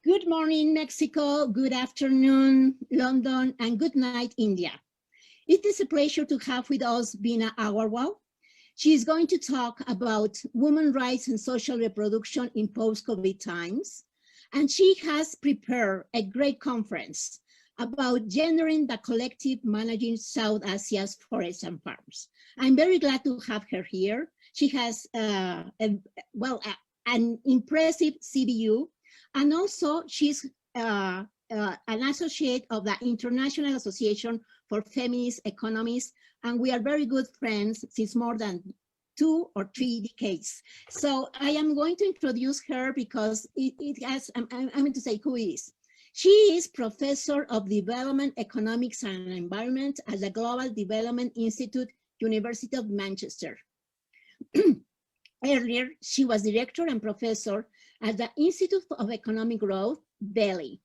Good morning, Mexico. Good afternoon, London, and good night, India. It is a pleasure to have with us Bina Agarwal. She is going to talk about women's rights and social reproduction in post-COVID times. And she has prepared a great conference about gendering the collective managing South Asia's forests and farms. I'm very glad to have her here. She has an impressive CBU, and also she's an associate of the International Association for Feminist Economies, and we are very good friends since more than 2 or 3 decades. So I am going to introduce her because it has, I'm going to say who is. She is Professor of Development Economics and Environment at the Global Development Institute, University of Manchester. Earlier, she was Director and Professor at the Institute of Economic Growth, Delhi.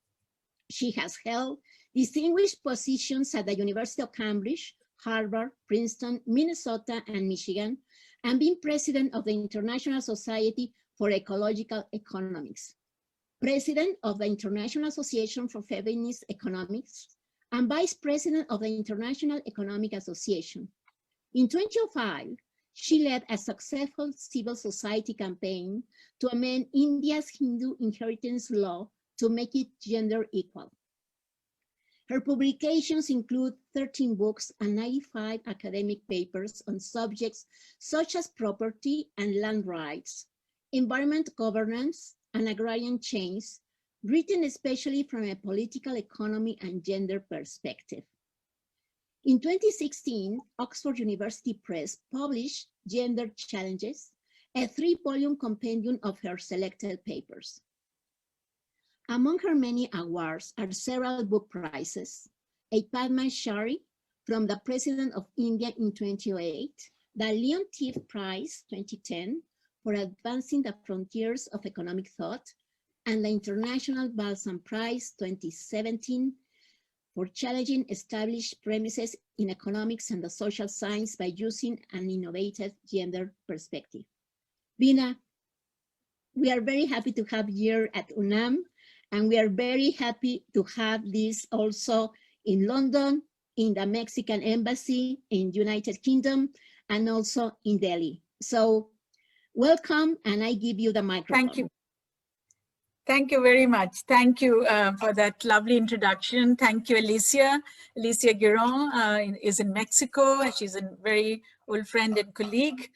She has held distinguished positions at the University of Cambridge, Harvard, Princeton, Minnesota, and Michigan, and been President of the International Society for Ecological Economics, President of the International Association for Feminist Economics, and Vice President of the International Economic Association. In 2005, she led a successful civil society campaign to amend India's Hindu inheritance law to make it gender equal. Her publications include 13 books and 95 academic papers on subjects such as property and land rights, environment governance, and agrarian change, written especially from a political economy and gender perspective. In 2016, Oxford University Press published Gender Challenges, a 3-volume compendium of her selected papers. Among her many awards are several book prizes, a Padma Shri from the President of India in 2008, the Leon Tief Prize 2010 for advancing the frontiers of economic thought, and the International Balsam Prize 2017 for challenging established premises in economics and the social science by using an innovative gender perspective. Bina, we are very happy to have you here at UNAM, and we are very happy to have this also in London, in the Mexican Embassy, in United Kingdom, and also in Delhi. So welcome, and I give you the microphone. Thank you. Thank you very much. Thank you for that lovely introduction. Thank you, Alicia. Alicia Giron is in Mexico. She's a very old friend and colleague.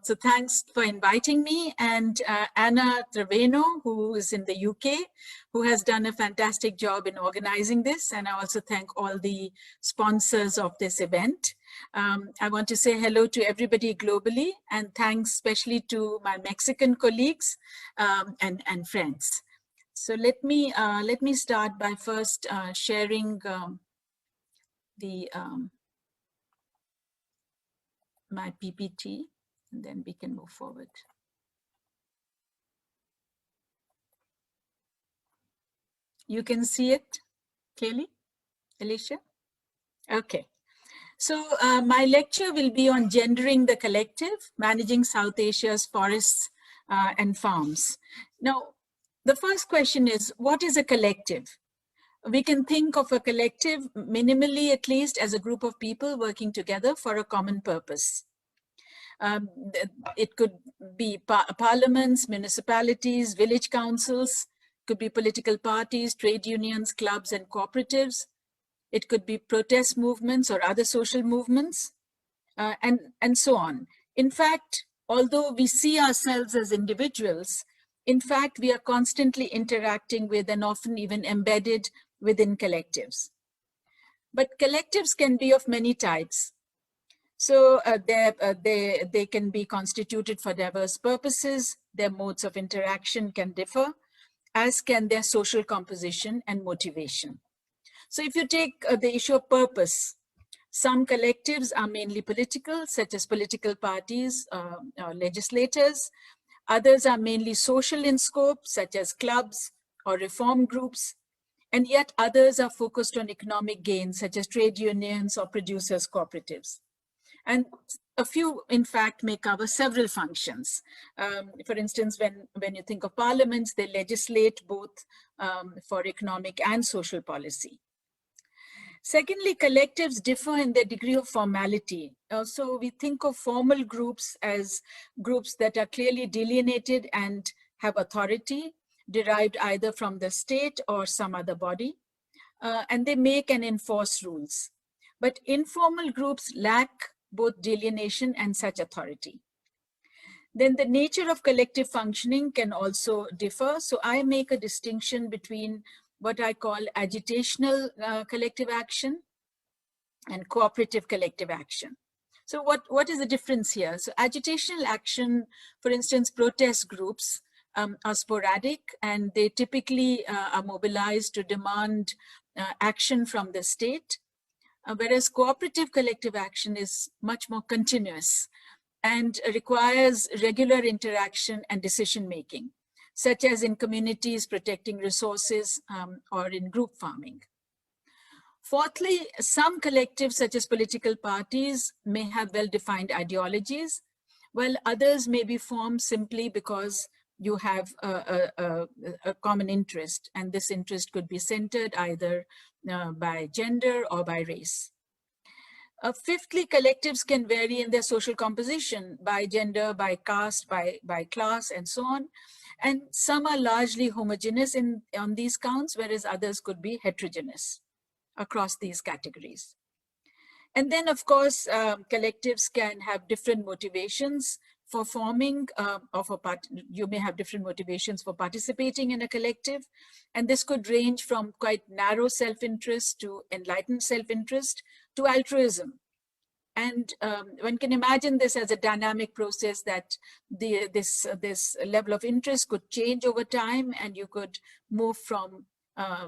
So thanks for inviting me. And Anna Treveno, who is in the UK, who has done a fantastic job in organizing this. And I also thank all the sponsors of this event. I want to say hello to everybody globally, and thanks especially to my Mexican colleagues and friends. So let me start by first sharing my PPT, and then we can move forward. You can see it clearly, Alicia? Okay. So my lecture will be on gendering the collective, managing South Asia's forests and farms. Now, the first question is, what is a collective? We can think of a collective, minimally at least, as a group of people working together for a common purpose. It could be parliaments, municipalities, village councils, could be political parties, trade unions, clubs, and cooperatives. It could be protest movements or other social movements, and so on. In fact, although we see ourselves as individuals, in fact, we are constantly interacting with and often even embedded within collectives. But collectives can be of many types. So they can be constituted for diverse purposes. Their modes of interaction can differ, as can their social composition and motivation. So if you take the issue of purpose, some collectives are mainly political, such as political parties or legislators. Others are mainly social in scope, such as clubs or reform groups. And yet others are focused on economic gains, such as trade unions or producers' cooperatives. And a few, in fact, may cover several functions. For instance, when you think of parliaments, they legislate both for economic and social policy. Secondly, collectives differ in their degree of formality. So we think of formal groups as groups that are clearly delineated and have authority, derived either from the state or some other body, and they make and enforce rules. But informal groups lack both delineation and such authority. Then the nature of collective functioning can also differ. So I make a distinction between what I call agitational collective action and cooperative collective action. So what is the difference here? So agitational action, for instance, protest groups are sporadic, and they typically are mobilized to demand action from the state, whereas cooperative collective action is much more continuous and requires regular interaction and decision making, such as in communities protecting resources or in group farming. Fourthly, some collectives, such as political parties, may have well-defined ideologies, while others may be formed simply because you have a common interest, and this interest could be centered either by gender or by race. Fifthly, collectives can vary in their social composition by gender, by caste, by class, and so on. And some are largely homogeneous on these counts, whereas others could be heterogeneous across these categories. And then, of course, collectives can have different motivations for forming, you may have different motivations for participating in a collective. And this could range from quite narrow self-interest to enlightened self-interest to altruism. And one can imagine this as a dynamic process, that this level of interest could change over time, and you could move from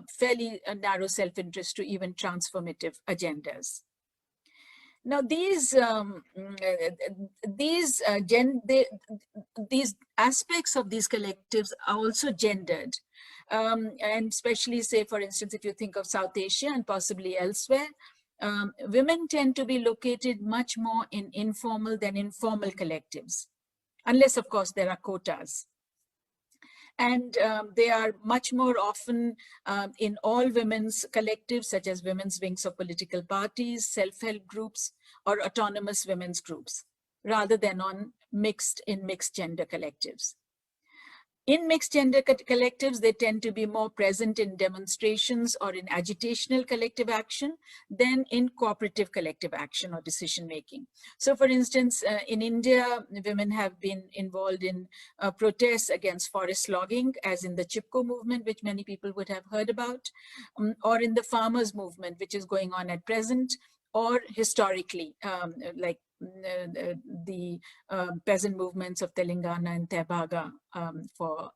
fairly narrow self-interest to even transformative agendas. Now, these aspects of these collectives are also gendered, and especially, say, for instance, if you think of South Asia and possibly elsewhere, women tend to be located much more in informal than informal collectives, unless, of course, there are quotas. And they are much more often in all women's collectives, such as women's wings of political parties, self-help groups, or autonomous women's groups, rather than on mixed gender collectives. In mixed gender collectives, they tend to be more present in demonstrations or in agitational collective action than in cooperative collective action or decision making. So, for instance, in India, women have been involved in protests against forest logging, as in the Chipko movement, which many people would have heard about, or in the farmers movement, which is going on at present, or historically, like the peasant movements of Telangana and Tebaga for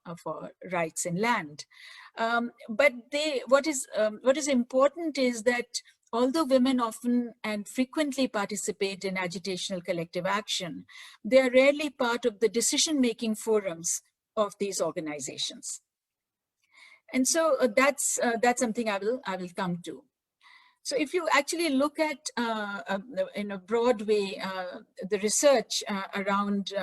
rights in land. But what is important is that although women often and frequently participate in agitational collective action, they are rarely part of the decision-making forums of these organizations. And so that's something I will come to. So if you actually look at, in a broad way, the research around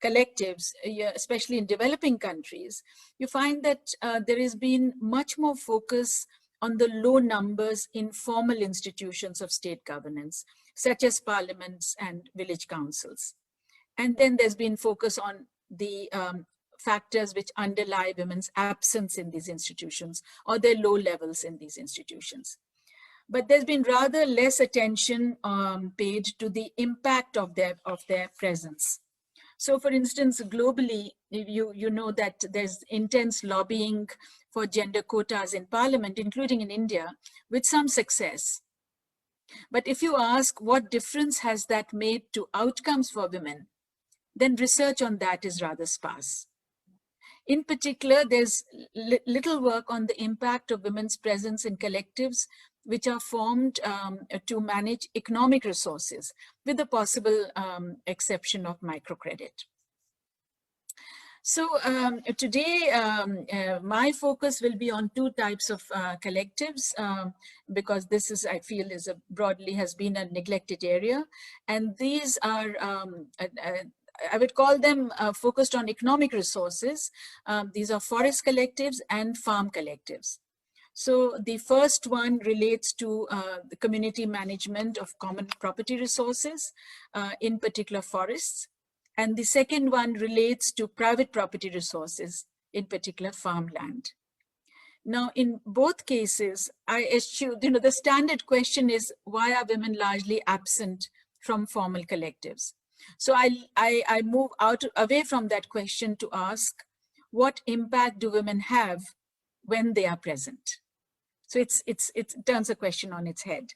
collectives, especially in developing countries, you find that there has been much more focus on the low numbers in formal institutions of state governance, such as parliaments and village councils. And then there's been focus on the factors which underlie women's absence in these institutions or their low levels in these institutions. But there's been rather less attention paid to the impact of their presence. So, for instance, globally, you know that there's intense lobbying for gender quotas in parliament, including in India, with some success. But if you ask what difference has that made to outcomes for women, then research on that is rather sparse. In particular, there's little work on the impact of women's presence in collectives which are formed to manage economic resources, with the possible exception of microcredit. So today, my focus will be on two types of collectives, because this is, I feel, is a broadly has been a neglected area. And these are, I would call them focused on economic resources. These are forest collectives and farm collectives. So the first one relates to the community management of common property resources, in particular forests. And the second one relates to private property resources, in particular farmland. Now, in both cases, I eschew, the standard question is, why are women largely absent from formal collectives? So I move away from that question to ask, what impact do women have when they are present? So it turns a question on its head.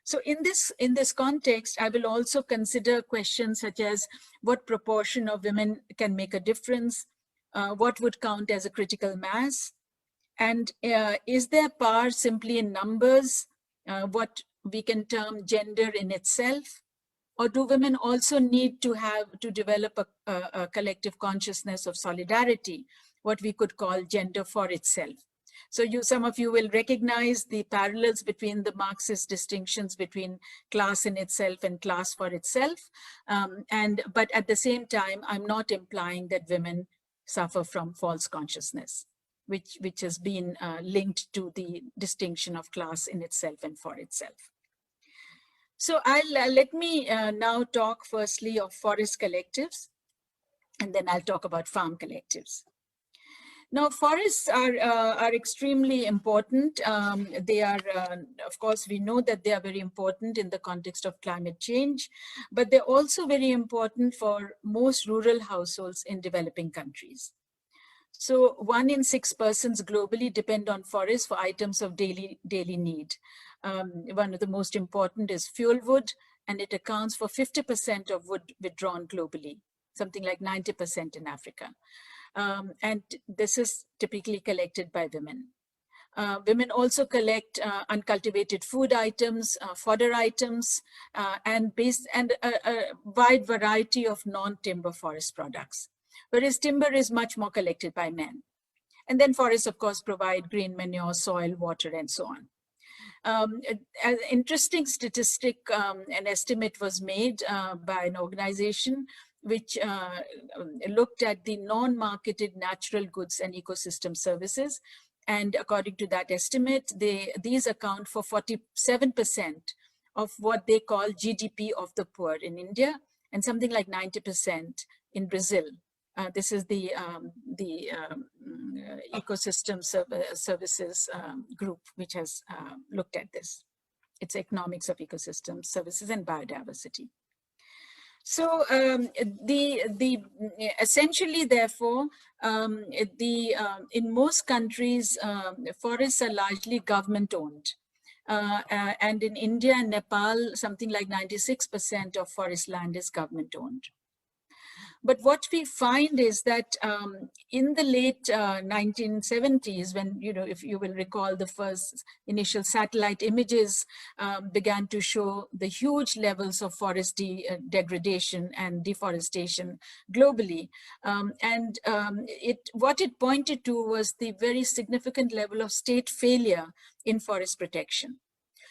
So in this context, I will also consider questions such as what proportion of women can make a difference, what would count as a critical mass, and is there power simply in numbers, what we can term gender in itself, or do women also need to develop a collective consciousness of solidarity, what we could call gender for itself? So some of you will recognize the parallels between the Marxist distinctions between class in itself and class for itself. But at the same time, I'm not implying that women suffer from false consciousness, which has been linked to the distinction of class in itself and for itself. So let me now talk firstly of forest collectives, and then I'll talk about farm collectives. Now, forests are extremely important. They are, of course, we know that they are very important in the context of climate change, but they're also very important for most rural households in developing countries. So 1 in 6 persons globally depend on forests for items of daily need. One of the most important is fuel wood, and it accounts for 50% of wood withdrawn globally, something like 90% in Africa. And this is typically collected by women. Women also collect uncultivated food items, fodder items, and a wide variety of non-timber forest products, whereas timber is much more collected by men. And then forests, of course, provide green manure, soil, water, and so on. An interesting statistic, an estimate was made by an organization which looked at the non-marketed natural goods and ecosystem services. And according to that estimate, these account for 47% of what they call GDP of the poor in India, and something like 90% in Brazil. This is the ecosystem services group, which has looked at this. It's economics of ecosystem services and biodiversity. So essentially, therefore, in most countries, forests are largely government-owned. And in India and Nepal, something like 96% of forest land is government-owned. But what we find is that in the late 1970s, when, if you will recall, the first initial satellite images began to show the huge levels of forest degradation and deforestation globally. What it pointed to was the very significant level of state failure in forest protection.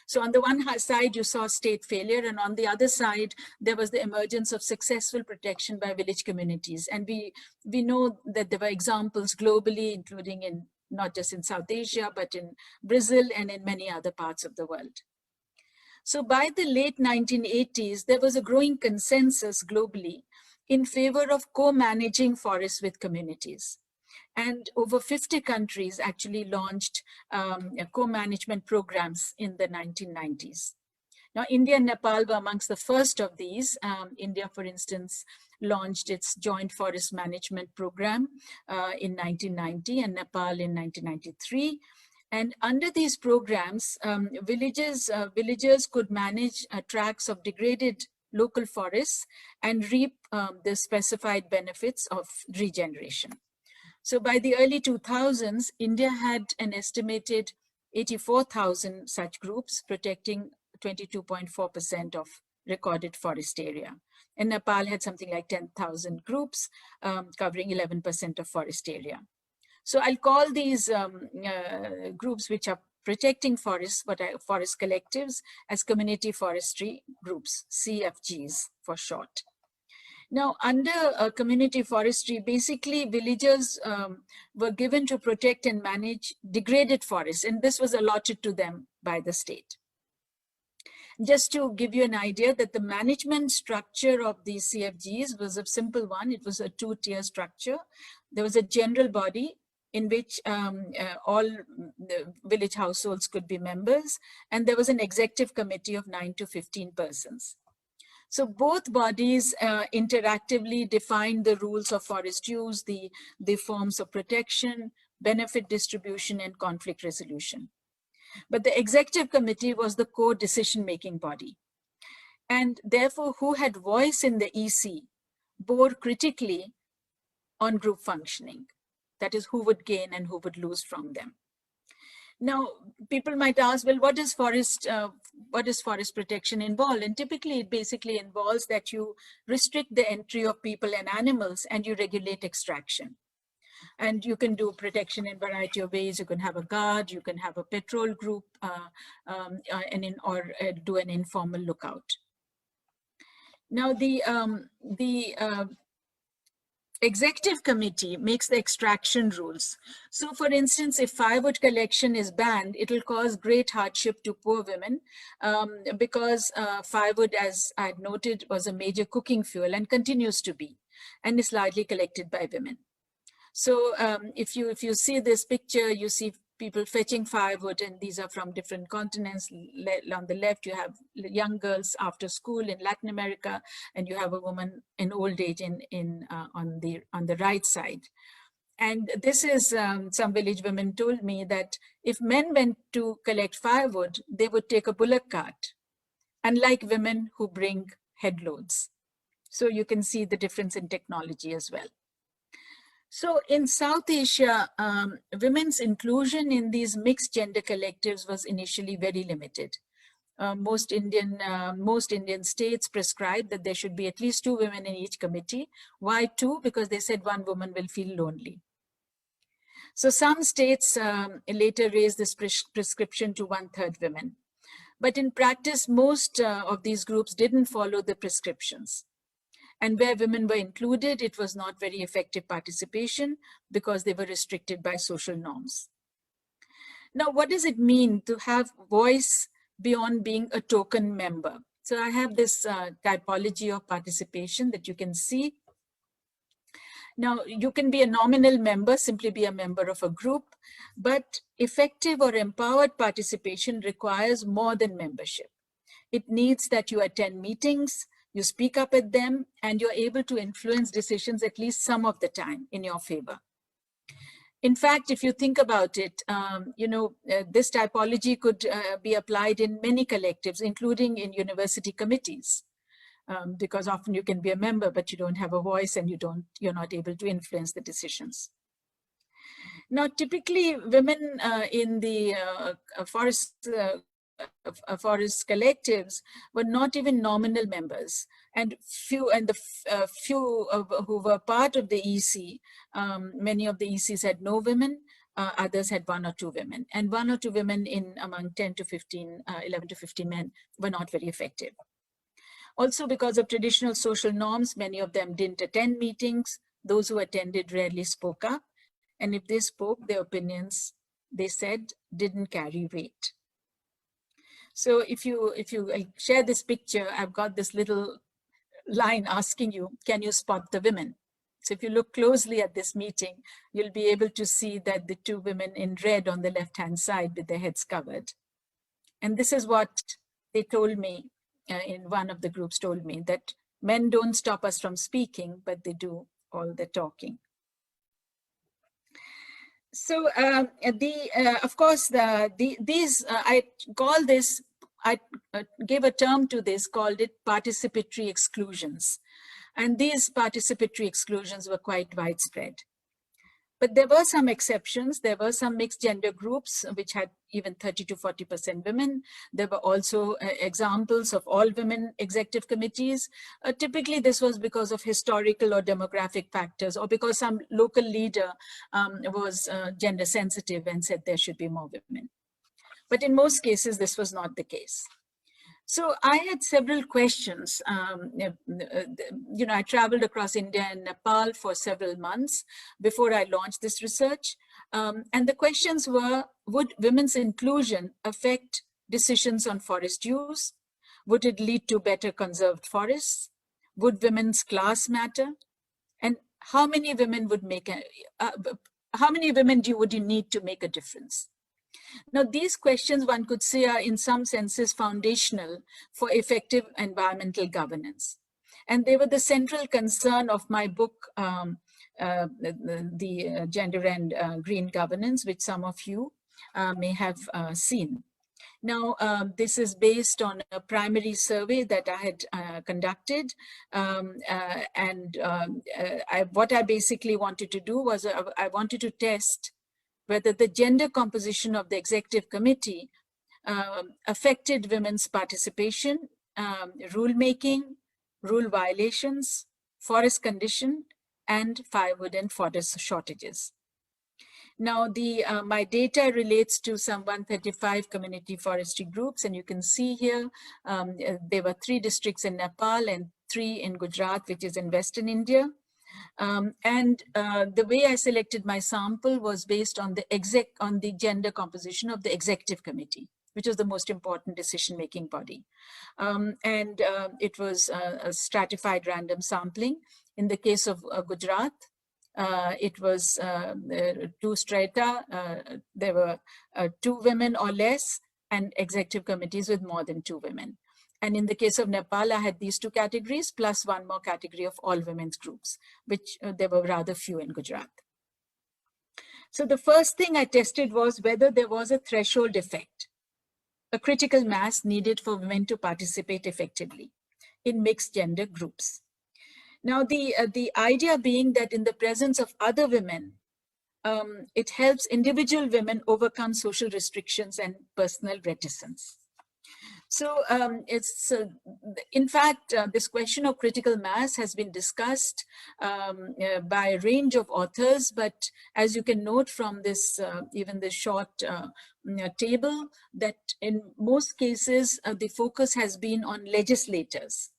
So on the one side, you saw state failure, and on the other side, there was the emergence of successful protection by village communities. And we know that there were examples globally, including in not just in South Asia, but in Brazil and in many other parts of the world. So by the late 1980s, there was a growing consensus globally in favor of co-managing forests with communities. And over 50 countries actually launched co-management programs in the 1990s. Now, India and Nepal were amongst the first of these. India, for instance, launched its joint forest management program in 1990 and Nepal in 1993. And under these programs, villagers could manage tracts of degraded local forests and reap the specified benefits of regeneration. So by the early 2000s, India had an estimated 84,000 such groups, protecting 22.4% of recorded forest area. And Nepal had something like 10,000 groups covering 11% of forest area. So I'll call these groups which are protecting forests, forest collectives, as community forestry groups, CFGs for short. Now, under community forestry, basically villagers were given to protect and manage degraded forests, and this was allotted to them by the state. Just to give you an idea that the management structure of these CFGs was a simple one. It was a two-tier structure. There was a general body in which all the village households could be members, and there was an executive committee of 9 to 15 persons. So both bodies interactively defined the rules of forest use, the forms of protection, benefit distribution, and conflict resolution. But the executive committee was the core decision-making body. And therefore, who had voice in the EC bore critically on group functioning. That is, who would gain and who would lose from them. Now, people might ask, well, what does forest protection involve? And typically, it basically involves that you restrict the entry of people and animals and you regulate extraction. And you can do protection in a variety of ways. You can have a guard, you can have a patrol group, or do an informal lookout. Now, the executive committee makes the extraction rules. So for instance, if firewood collection is banned, it will cause great hardship to poor women because firewood, as I had noted, was a major cooking fuel and continues to be, and is largely collected by women. So if you see this picture, you see people fetching firewood, and these are from different continents. On the left, you have young girls after school in Latin America, and you have a woman in old age on the right side. And this is, some village women told me that if men went to collect firewood, they would take a bullock cart, unlike women who bring headloads. So you can see the difference in technology as well. So in South Asia, women's inclusion in these mixed gender collectives was initially very limited. Most Indian states prescribed that there should be at least 2 women in each committee. Why 2? Because they said 1 woman will feel lonely. So some states later raised this prescription to 1/3 women. But in practice, most of these groups didn't follow the prescriptions. And where women were included, it was not very effective participation because they were restricted by social norms. Now, what does it mean to have voice beyond being a token member? So I have this typology of participation that you can see. Now, you can be a nominal member, simply be a member of a group, but effective or empowered participation requires more than membership. It needs that you attend meetings, you speak up at them, and you're able to influence decisions at least some of the time in your favor. In fact, if you think about it, this typology could be applied in many collectives, including in university committees, because often you can be a member, but you don't have a voice and you're not able to influence the decisions. Now, typically, women in the forest collectives were not even nominal members, and the few who were part of the EC, many of the ECs had no women, others had 1 or 2 women, and 1 or 2 women in among 11 to 15 men were not very effective. Also, because of traditional social norms, many of them didn't attend meetings. Those who attended rarely spoke up, and if they spoke, their opinions, they said, didn't carry weight. So if you share this picture, I've got this little line asking you, can you spot the women? So if you look closely at this meeting, you'll be able to see that the 2 women in red on the left-hand side with their heads covered. And this is what they told me, in one of the groups told me, that men don't stop us from speaking, but they do all the talking. So of course, I call this, I gave a term to this, called it participatory exclusions. And these participatory exclusions were quite widespread. But there were some exceptions. There were some mixed gender groups which had even 30 to 40% women. There were also examples of all women executive committees. Typically, this was because of historical or demographic factors, or because some local leader was gender sensitive and said there should be more women. But in most cases, this was not the case. So I had several questions. I traveled across India and Nepal for several months before I launched this research. And the questions were, would women's inclusion affect decisions on forest use? Would it lead to better conserved forests? Would women's class matter? And how many women would make how many women would you need to make a difference? Now, these questions, one could say, are in some senses foundational for effective environmental governance. And they were the central concern of my book, the Gender and Green Governance, which some of you may have seen. Now, this is based on a primary survey that I had conducted. What I basically wanted to do was I wanted to test whether the gender composition of the executive committee affected women's participation, rulemaking, rule violations, forest condition, and firewood and forest shortages. Now, my data relates to some 135 community forestry groups, and you can see here there were 3 districts in Nepal and 3 in Gujarat, which is in Western India. The way I selected my sample was based on the gender composition of the executive committee, which was the most important decision-making body. It was a stratified random sampling. In the case of Gujarat, it was 2 strata. There were 2 women or less, and executive committees with more than 2 women. And in the case of Nepal, I had these 2 categories plus 1 more category of all women's groups, which there were rather few in Gujarat. So the first thing I tested was whether there was a threshold effect, a critical mass needed for women to participate effectively in mixed gender groups. Now, the idea being that in the presence of other women, it helps individual women overcome social restrictions and personal reticence. So in fact, this question of critical mass has been discussed by a range of authors, but as you can note from this, even the short table, that in most cases, the focus has been on legislators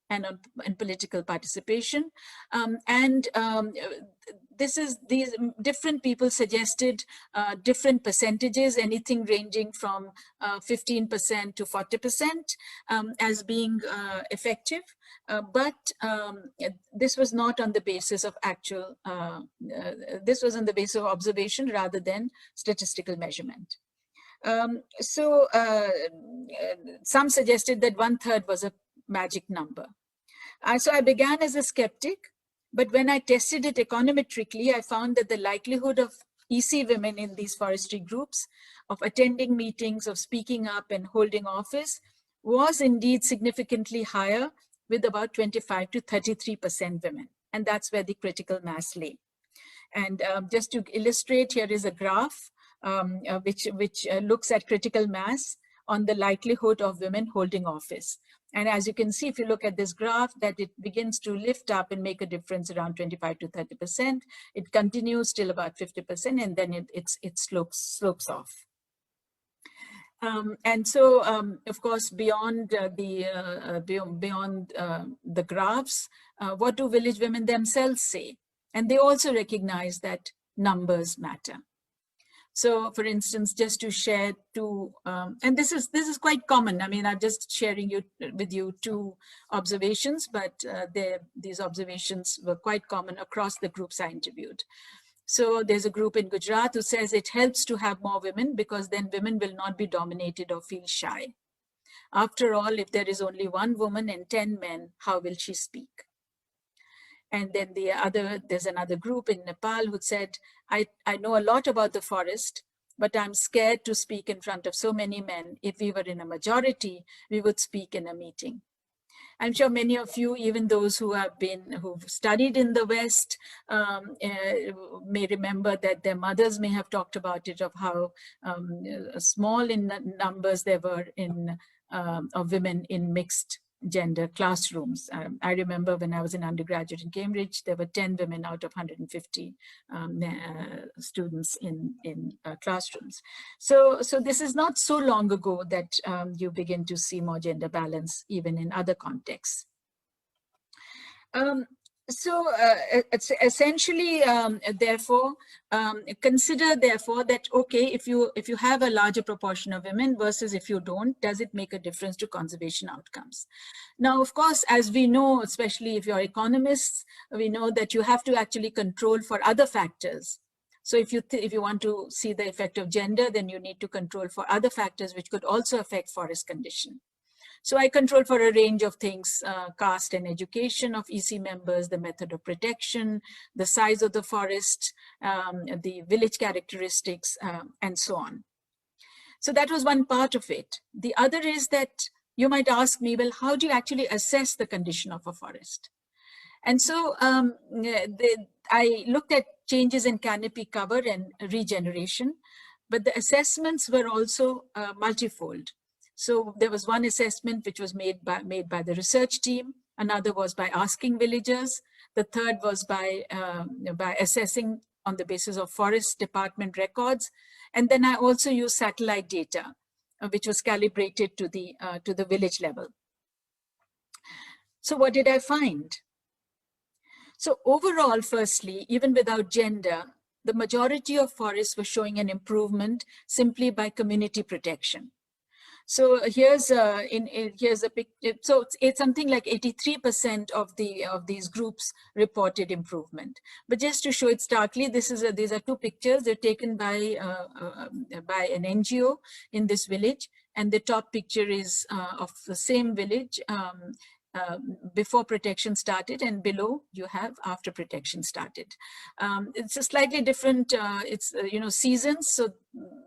and on political participation. These different people suggested different percentages, anything ranging from 15% to 40% as being effective. But this was not on the basis of actual, this was on the basis of observation rather than statistical measurement. Some suggested that 1/3 was a magic number. So I began as a skeptic, but when I tested it econometrically, I found that the likelihood of EC women in these forestry groups, of attending meetings, of speaking up and holding office was indeed significantly higher, with about 25 to 33% women. And that's where the critical mass lay. And just to illustrate, here is a graph which looks at critical mass on the likelihood of women holding office. And as you can see, if you look at this graph, that it begins to lift up and make a difference around 25 to 30%. It continues till about 50%, and then it slopes off. Of course, beyond the graphs, what do village women themselves say? And they also recognize that numbers matter. So, for instance, just to share 2, and this is quite common. I mean, I'm just sharing with you 2 observations, but these observations were quite common across the groups I interviewed. So there's a group in Gujarat who says it helps to have more women because then women will not be dominated or feel shy. After all, if there is only 1 woman and 10 men, how will she speak? And then there's another group in Nepal who said, I know a lot about the forest, but I'm scared to speak in front of so many men. If we were in a majority, we would speak in a meeting. I'm sure many of you, even those who've studied in the West, may remember that their mothers may have talked about it, of how small in numbers there were of women in mixed gender classrooms. I remember when I was an undergraduate in Cambridge, there were 10 women out of 150 students in classrooms. So this is not so long ago that you begin to see more gender balance even in other contexts. It's essentially, therefore, consider therefore that, okay, if you have a larger proportion of women versus if you don't, does it make a difference to conservation outcomes? Now, of course, as we know, especially if you're economists, we know that you have to actually control for other factors. So if you want to see the effect of gender, then you need to control for other factors which could also affect forest condition. So I control for a range of things: caste and education of EC members, the method of protection, the size of the forest, the village characteristics, and so on. So that was one part of it. The other is that you might ask me, well, how do you actually assess the condition of a forest? And so I looked at changes in canopy cover and regeneration, but the assessments were also multifold. So there was one assessment which was made by the research team. Another was by asking villagers. The third was by assessing on the basis of forest department records. And then I also used satellite data, which was calibrated to the village level. So what did I find? So overall, firstly, even without gender, the majority of forests were showing an improvement simply by community protection. So here's a picture. So it's something like 83% of these groups reported improvement. But just to show it starkly, these are two pictures. They're taken by an NGO in this village, and the top picture is of the same village before protection started, and below you have after protection started. It's a slightly different, seasons. So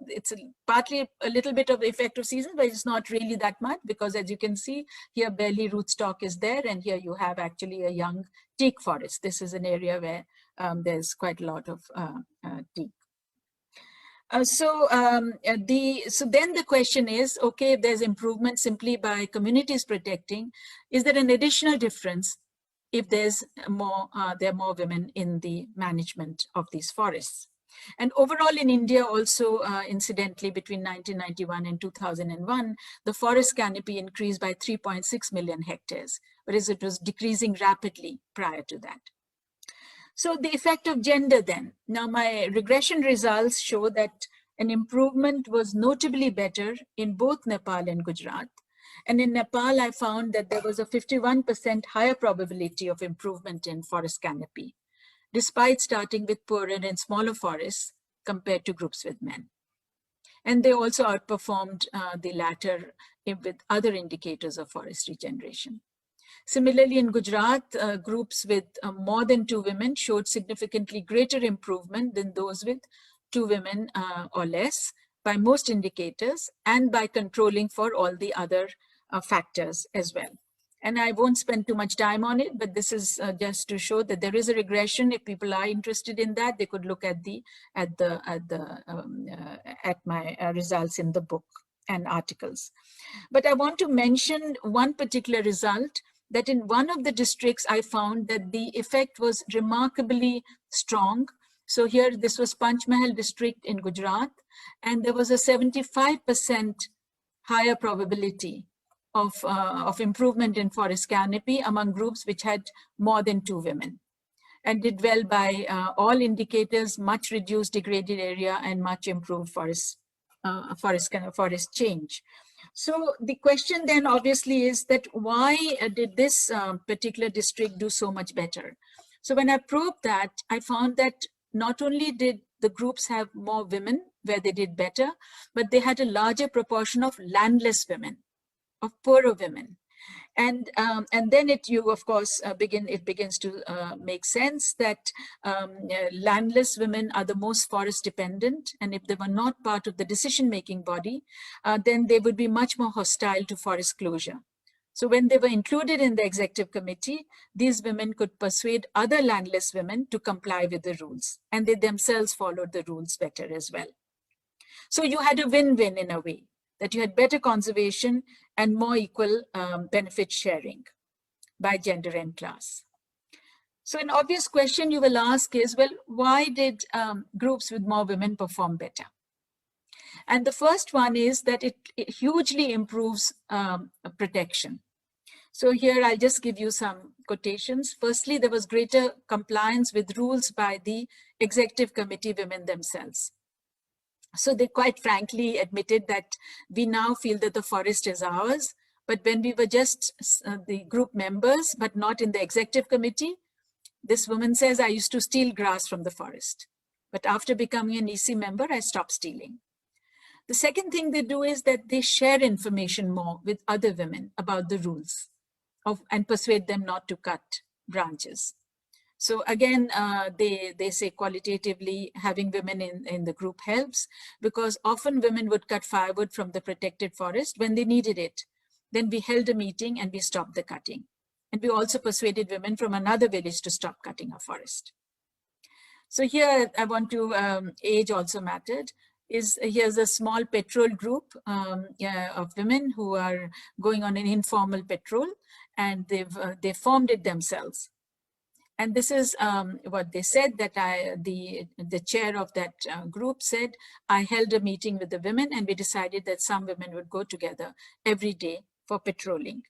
it's partly a little bit of the effect of seasons, but it's not really that much, because as you can see here, barely rootstock is there, and here you have actually a young teak forest. This is an area where there's quite a lot of teak. So then the question is, okay, if there's improvement simply by communities protecting, is there an additional difference if there's there are more women in the management of these forests? And overall in India also, incidentally, between 1991 and 2001, the forest canopy increased by 3.6 million hectares, whereas it was decreasing rapidly prior to that. So the effect of gender then. Now my regression results show that an improvement was notably better in both Nepal and Gujarat. And in Nepal, I found that there was a 51% higher probability of improvement in forest canopy, despite starting with poorer and smaller forests compared to groups with men. And they also outperformed the latter with other indicators of forest regeneration. Similarly, in Gujarat, groups with more than 2 women showed significantly greater improvement than those with 2 women or less by most indicators, and by controlling for all the other factors as well. And I won't spend too much time on it, but this is just to show that there is a regression. If people are interested in that, they could look at my results in the book and articles. But I want to mention one particular result, that in one of the districts, I found that the effect was remarkably strong. So here, this was Panchmahal district in Gujarat, and there was a 75% higher probability of improvement in forest canopy among groups which had more than 2 women, and did well by all indicators: much reduced degraded area and much improved forest change. So the question then obviously is that why did this particular district do so much better? So when I probed that, I found that not only did the groups have more women where they did better, but they had a larger proportion of landless women, of poorer women. And then it begins to make sense that landless women are the most forest dependent, and if they were not part of the decision-making body, then they would be much more hostile to forest closure. So when they were included in the executive committee, these women could persuade other landless women to comply with the rules, and they themselves followed the rules better as well. So you had a win-win in a way, that you had better conservation and more equal benefit sharing by gender and class. So an obvious question you will ask is, well, why did groups with more women perform better? And the first one is that it hugely improves protection. So here I'll just give you some quotations. Firstly, there was greater compliance with rules by the executive committee women themselves. So they quite frankly admitted that we now feel that the forest is ours, but when we were just the group members, but not in the executive committee, this woman says, I used to steal grass from the forest. But after becoming an EC member, I stopped stealing. The second thing they do is that they share information more with other women about the rules and persuade them not to cut branches. So again, they say qualitatively having women in the group helps, because often women would cut firewood from the protected forest when they needed it. Then we held a meeting and we stopped the cutting. And we also persuaded women from another village to stop cutting a forest. So here I want to, age also mattered. Here's a small patrol group of women who are going on an informal patrol, and they formed it themselves. And this is what they said, that the chair of that group said, I held a meeting with the women and we decided that some women would go together every day for patrolling.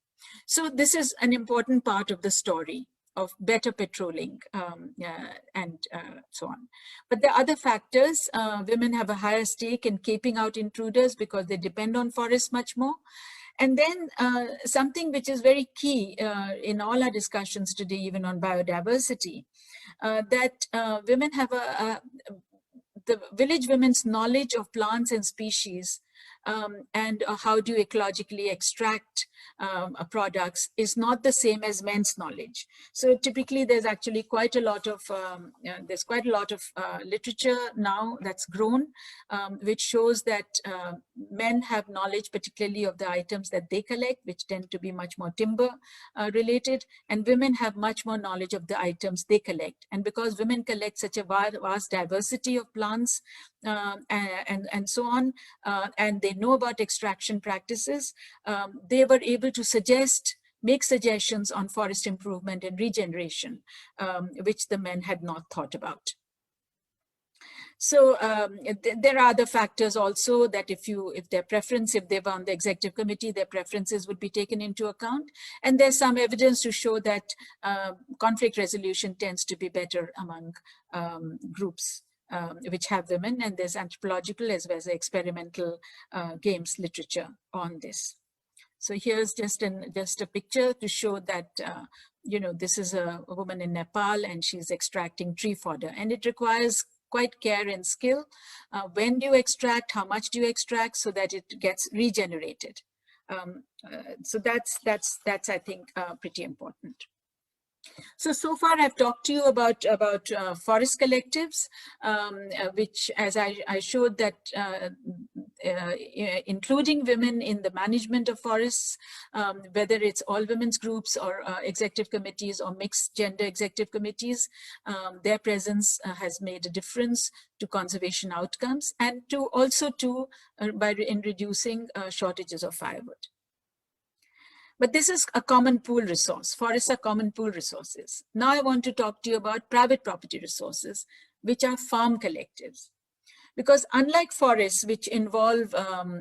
So this is an important part of the story of better patrolling and so on. But the other factors, women have a higher stake in keeping out intruders because they depend on forests much more. And then something which is very key in all our discussions today, even on biodiversity, that women have the village women's knowledge of plants and species and how do you ecologically extract products is not the same as men's knowledge. So typically there's actually quite a lot of literature now that's grown, which shows that men have knowledge particularly of the items that they collect, which tend to be much more timber related, and women have much more knowledge of the items they collect. And because women collect such a vast diversity of plants and so on, and they know about extraction practices, they were able to make suggestions on forest improvement and regeneration, which the men had not thought about. So there are other factors also that if they were on the executive committee, their preferences would be taken into account. And there's some evidence to show that conflict resolution tends to be better among groups which have women, and there's anthropological as well as experimental games literature on this. So here's just a picture to show that, this is a woman in Nepal and she's extracting tree fodder, and it requires quite care and skill. When do you extract, how much do you extract so that it gets regenerated? So that's I think pretty important. So far I've talked to you about forest collectives, which, as I showed, that including women in the management of forests, whether it's all women's groups or executive committees or mixed gender executive committees, their presence has made a difference to conservation outcomes, and in reducing shortages of firewood. But this is a common pool resource. Forests are common pool resources. Now I want to talk to you about private property resources, which are farm collectives. Because unlike forests, which involve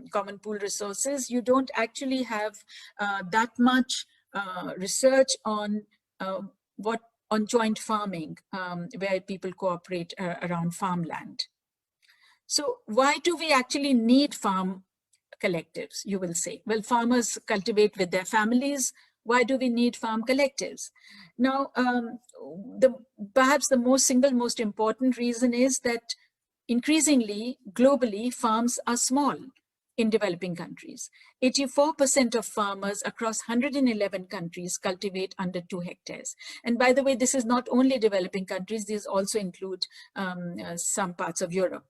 common pool resources, you don't actually have that much research on joint farming, where people cooperate around farmland. So why do we actually need farm collectives, you will say? Well, farmers cultivate with their families. Why do we need farm collectives? Now, perhaps the single most important reason is that increasingly, globally, farms are small in developing countries. 84% of farmers across 111 countries cultivate under 2 hectares. And by the way, this is not only developing countries, these also include some parts of Europe.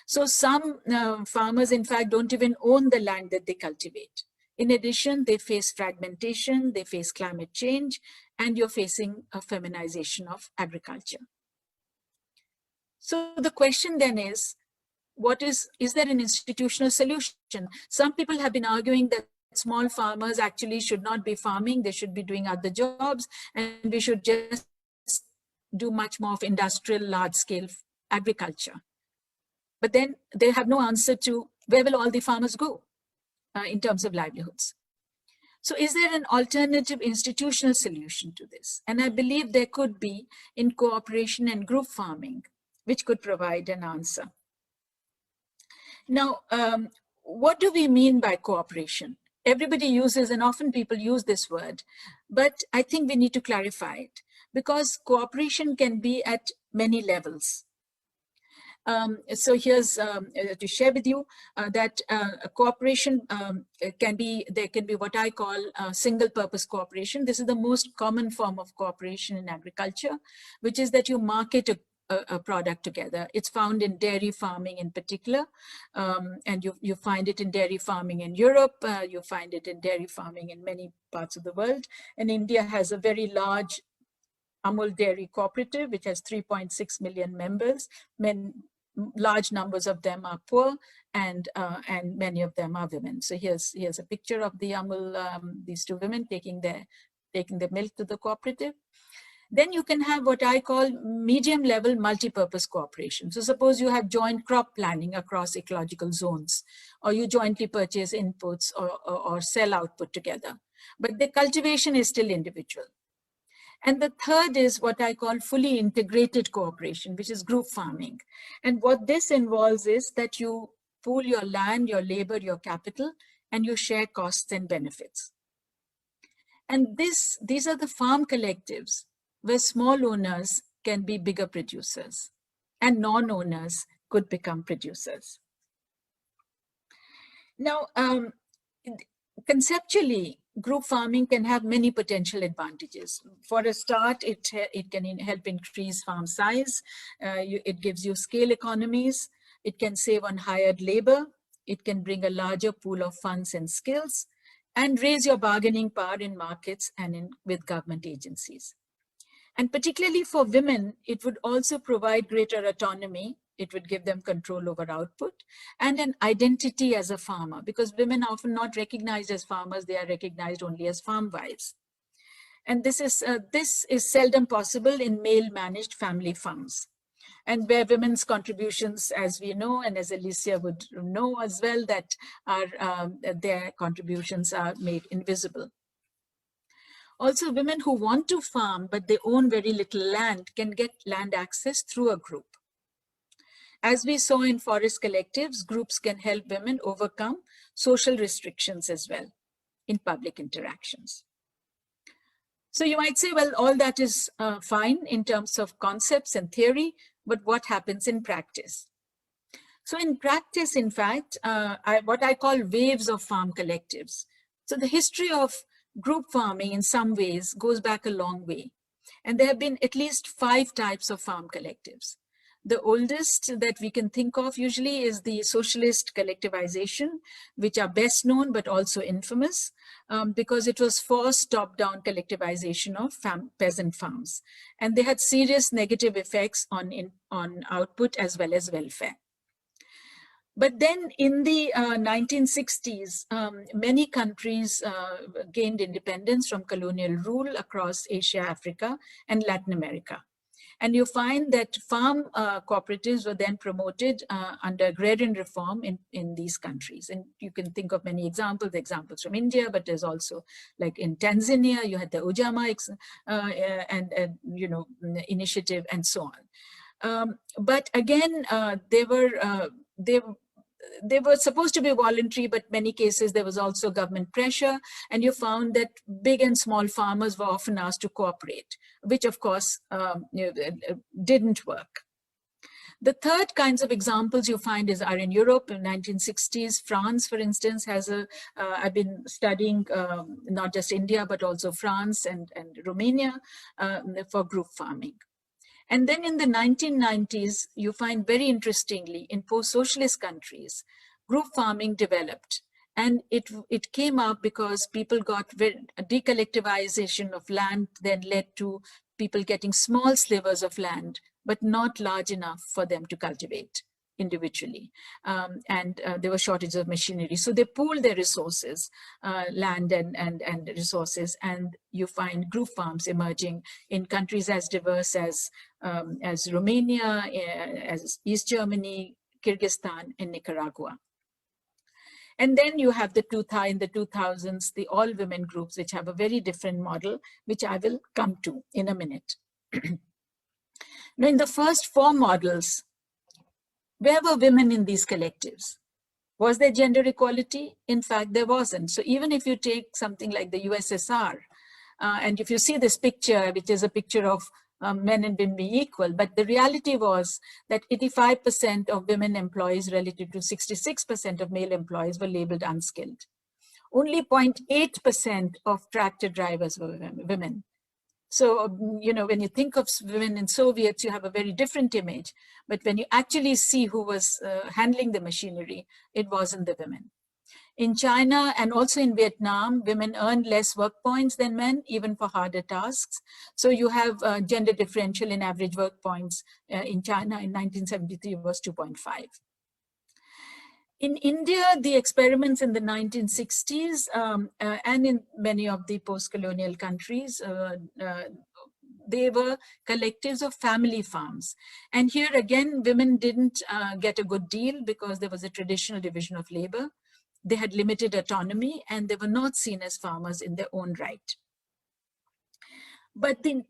So some farmers, in fact, don't even own the land that they cultivate. In addition, they face fragmentation, they face climate change, and you're facing a feminization of agriculture. So the question then is there an institutional solution? Some people have been arguing that small farmers actually should not be farming, they should be doing other jobs, and we should just do much more of industrial large-scale agriculture. But then they have no answer to where will all the farmers go in terms of livelihoods. So is there an alternative institutional solution to this? And I believe there could be in cooperation and group farming, which could provide an answer. Now, what do we mean by cooperation? Everybody uses, and often people use this word, but I think we need to clarify it because cooperation can be at many levels. So here's to share with you that cooperation there can be what I call single purpose cooperation. This is the most common form of cooperation in agriculture, which is that you market a product together. It's found in dairy farming in particular, and you find it in dairy farming in Europe, you find it in dairy farming in many parts of the world. And India has a very large Amul Dairy Cooperative, which has 3.6 million members. Large numbers of them are poor, and many of them are women. So here's a picture of the Amul, these two women taking the milk to the cooperative. Then you can have what I call medium level multi-purpose cooperation. So suppose you have joint crop planning across ecological zones, or you jointly purchase inputs or sell output together, but the cultivation is still individual. And the third is what I call fully integrated cooperation, which is group farming. And what this involves is that you pool your land, your labor, your capital, and you share costs and benefits. And these are the farm collectives where small owners can be bigger producers and non-owners could become producers. Now, conceptually, group farming can have many potential advantages. For a start, it can help increase farm size. It gives you scale economies. It can save on hired labor. It can bring a larger pool of funds and skills and raise your bargaining power in markets and with government agencies. And particularly for women, it would also provide greater autonomy. It would give them control over output and an identity as a farmer, because women are often not recognized as farmers, they are recognized only as farm wives. And this is seldom possible in male-managed family farms, and where women's contributions, as we know, and as Alicia would know as well, that their contributions are made invisible. Also, women who want to farm, but they own very little land, can get land access through a group. As we saw in forest collectives, groups can help women overcome social restrictions as well in public interactions. So you might say, well, all that is fine in terms of concepts and theory, but what happens in practice? So in practice, in fact, what I call waves of farm collectives. So the history of group farming in some ways goes back a long way. And there have been at least 5 types of farm collectives. The oldest that we can think of usually is the socialist collectivization, which are best known but also infamous because it was forced top-down collectivization of peasant farms. And they had serious negative effects on output as well as welfare. But then in the 1960s, many countries gained independence from colonial rule across Asia, Africa, and Latin America. And you find that farm cooperatives were then promoted under agrarian reform in these countries. And you can think of many examples from India, but there's also, like in Tanzania, you had the Ujamaa initiative and so on. But again, they were supposed to be voluntary, but many cases there was also government pressure, and you found that big and small farmers were often asked to cooperate, which of course didn't work. The third kinds of examples you find are in Europe in 1960s. France, for instance, has I've been studying not just India, but also France and Romania for group farming. And then in the 1990s, you find very interestingly in post-socialist countries, group farming developed. And it came up because people got a decollectivization of land then led to people getting small slivers of land, but not large enough for them to cultivate individually. And there were shortages of machinery. So they pooled their resources, land and resources, and you find group farms emerging in countries as diverse as Romania, as East Germany, Kyrgyzstan, and Nicaragua. And then you have in the 2000s, the all-women groups, which have a very different model, which I will come to in a minute. Now, in the first 4 models, where were women in these collectives? Was there gender equality? In fact, there wasn't. So even if you take something like the USSR, and if you see this picture, which is a picture of men and women being equal, but the reality was that 85% of women employees relative to 66% of male employees were labeled unskilled. Only 0.8% of tractor drivers were women. So, you know, when you think of women in Soviets, you have a very different image. But when you actually see who was handling the machinery, it wasn't the women. In China and also in Vietnam, women earned less work points than men, even for harder tasks. So you have gender differential in average work points in China in 1973 was 2.5. In India, the experiments in the 1960s and in many of the post-colonial countries, they were collectives of family farms. And here again, women didn't get a good deal because there was a traditional division of labor. They had limited autonomy and they were not seen as farmers in their own right. But in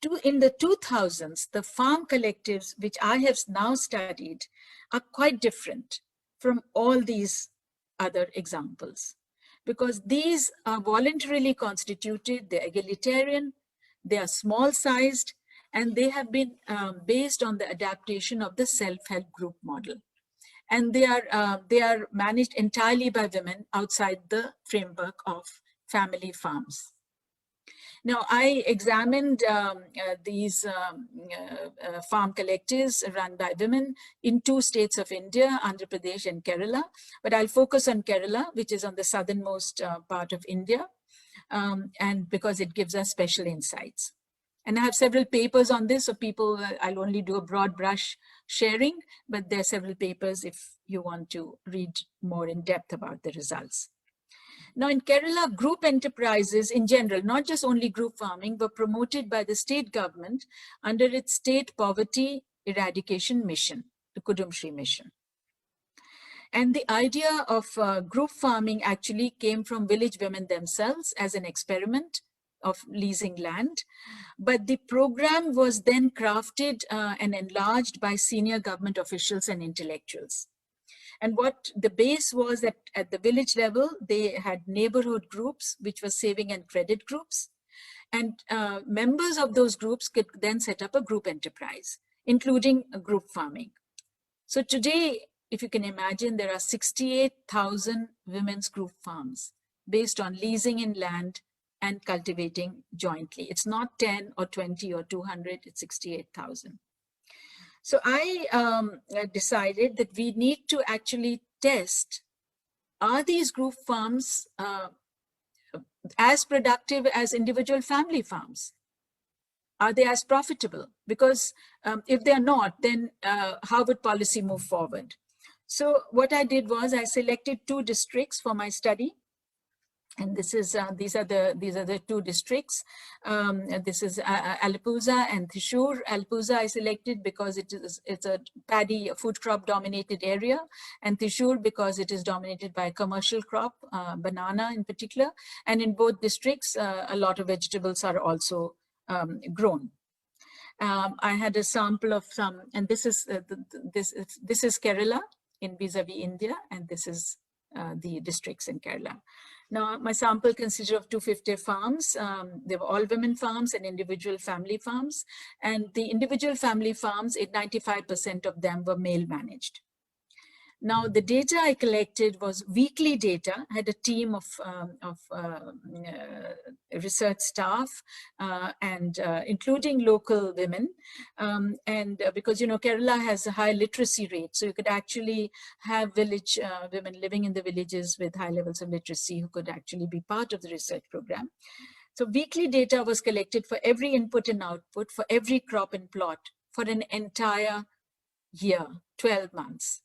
the 2000s, the farm collectives, which I have now studied, are quite different from all these other examples, because these are voluntarily constituted, they're egalitarian, they are small-sized, and they have been based on the adaptation of the self-help group model. And they are managed entirely by women outside the framework of family farms. Now, I examined these farm collectives run by women in 2 states of India, Andhra Pradesh and Kerala. But I'll focus on Kerala, which is on the southernmost part of India, and because it gives us special insights. And I have several papers on this, so I'll only do a broad brush sharing, but there are several papers if you want to read more in depth about the results. Now in Kerala, group enterprises in general, not just only group farming, were promoted by the state government under its state poverty eradication mission, the Kudumshri mission. And the idea of group farming actually came from village women themselves as an experiment of leasing land. But the program was then crafted and enlarged by senior government officials and intellectuals. And what the base was that at the village level, they had neighborhood groups, which were saving and credit groups. And members of those groups could then set up a group enterprise, including a group farming. So today, if you can imagine, there are 68,000 women's group farms based on leasing in land and cultivating jointly. It's not 10 or 20 or 200, it's 68,000. So I decided that we need to actually test, are these group farms as productive as individual family farms? Are they as profitable? Because if they're not, then how would policy move forward? So what I did was I selected 2 districts for my study. And this is these are the 2 districts. This is Alappuzha and Thrissur. Alappuzha I selected because it's a paddy, food crop dominated area, and Thrissur because it is dominated by a commercial crop, banana in particular. And in both districts, a lot of vegetables are also grown. I had a sample of some, and this is this is Kerala in vis-a-vis India, and this is the districts in Kerala. Now, my sample consisted of 250 farms. They were all women farms and individual family farms. And the individual family farms, 95% of them were male managed. Now, the data I collected was weekly data. I had a team of research staff and including local women. Because, Kerala has a high literacy rate, so you could actually have village women living in the villages with high levels of literacy who could actually be part of the research program. So weekly data was collected for every input and output, for every crop and plot, for an entire year, 12 months,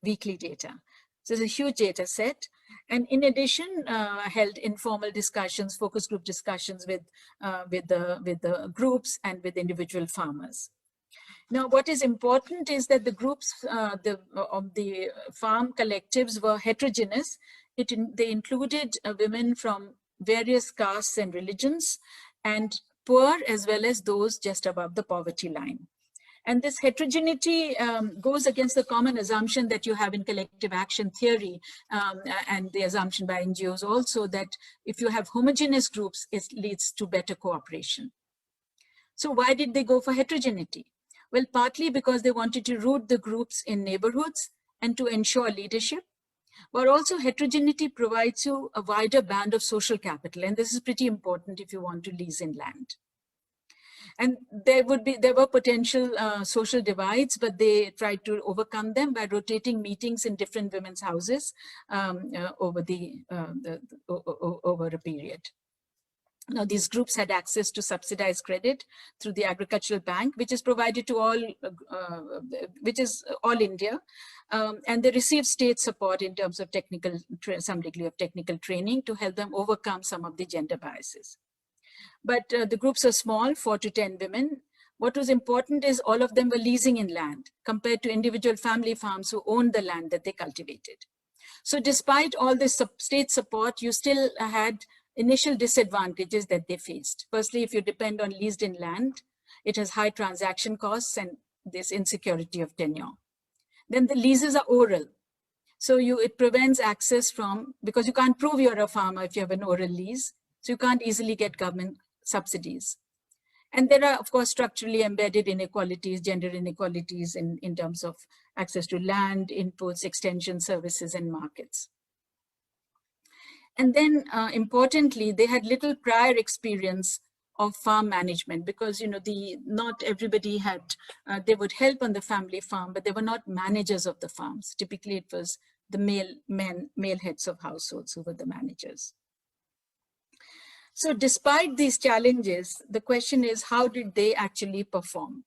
weekly data. So it's a huge data set. And in addition, I held informal discussions, focus group discussions with the groups and with individual farmers. Now, what is important is that the groups of the farm collectives were heterogeneous. They included women from various castes and religions, and poor as well as those just above the poverty line. And this heterogeneity goes against the common assumption that you have in collective action theory, and the assumption by NGOs also that if you have homogeneous groups, it leads to better cooperation. So why did they go for heterogeneity? Well, partly because they wanted to root the groups in neighborhoods and to ensure leadership, but also heterogeneity provides you a wider band of social capital. And this is pretty important if you want to lease in land. And there were potential social divides, but they tried to overcome them by rotating meetings in different women's houses over a period. Now, these groups had access to subsidized credit through the Agricultural Bank, which is provided to all, which is all India. And they received state support in terms of some degree of technical training to help them overcome some of the gender biases. But the groups are small, 4 to 10 women. What was important is all of them were leasing in land compared to individual family farms who owned the land that they cultivated. So despite all this state support, you still had initial disadvantages that they faced. Firstly, if you depend on leased in land, it has high transaction costs and this insecurity of tenure. Then the leases are oral. So it prevents access because you can't prove you're a farmer if you have an oral lease. So you can't easily get government subsidies. And there are, of course, structurally embedded inequalities, gender inequalities in terms of access to land, inputs, extension services, and markets. And then importantly, they had little prior experience of farm management because, not everybody had, they would help on the family farm, but they were not managers of the farms. Typically, it was the male heads of households who were the managers. So despite these challenges, the question is, how did they actually perform?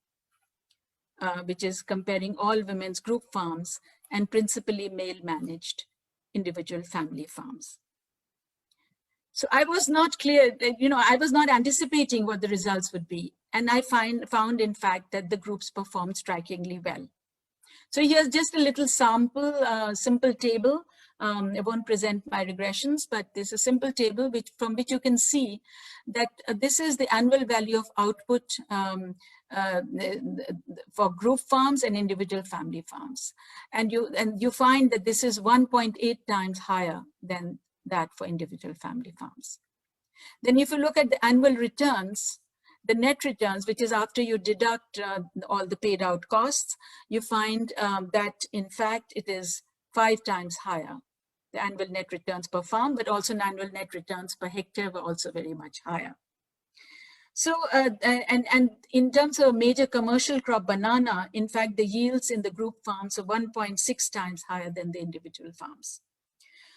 Which is comparing all women's group farms and principally male-managed individual family farms. So I was not clear, I was not anticipating what the results would be. And I found, in fact, that the groups performed strikingly well. So here's just a little sample, simple table. I won't present my regressions, but there's a simple table from which you can see that this is the annual value of output for group farms and individual family farms. And you find that this is 1.8 times higher than that for individual family farms. Then if you look at the annual returns, the net returns, which is after you deduct all the paid out costs, you find that in fact it is 5 times higher. The annual net returns per farm, but also annual net returns per hectare were also very much higher. So, and in terms of major commercial crop banana, in fact, the yields in the group farms are 1.6 times higher than the individual farms.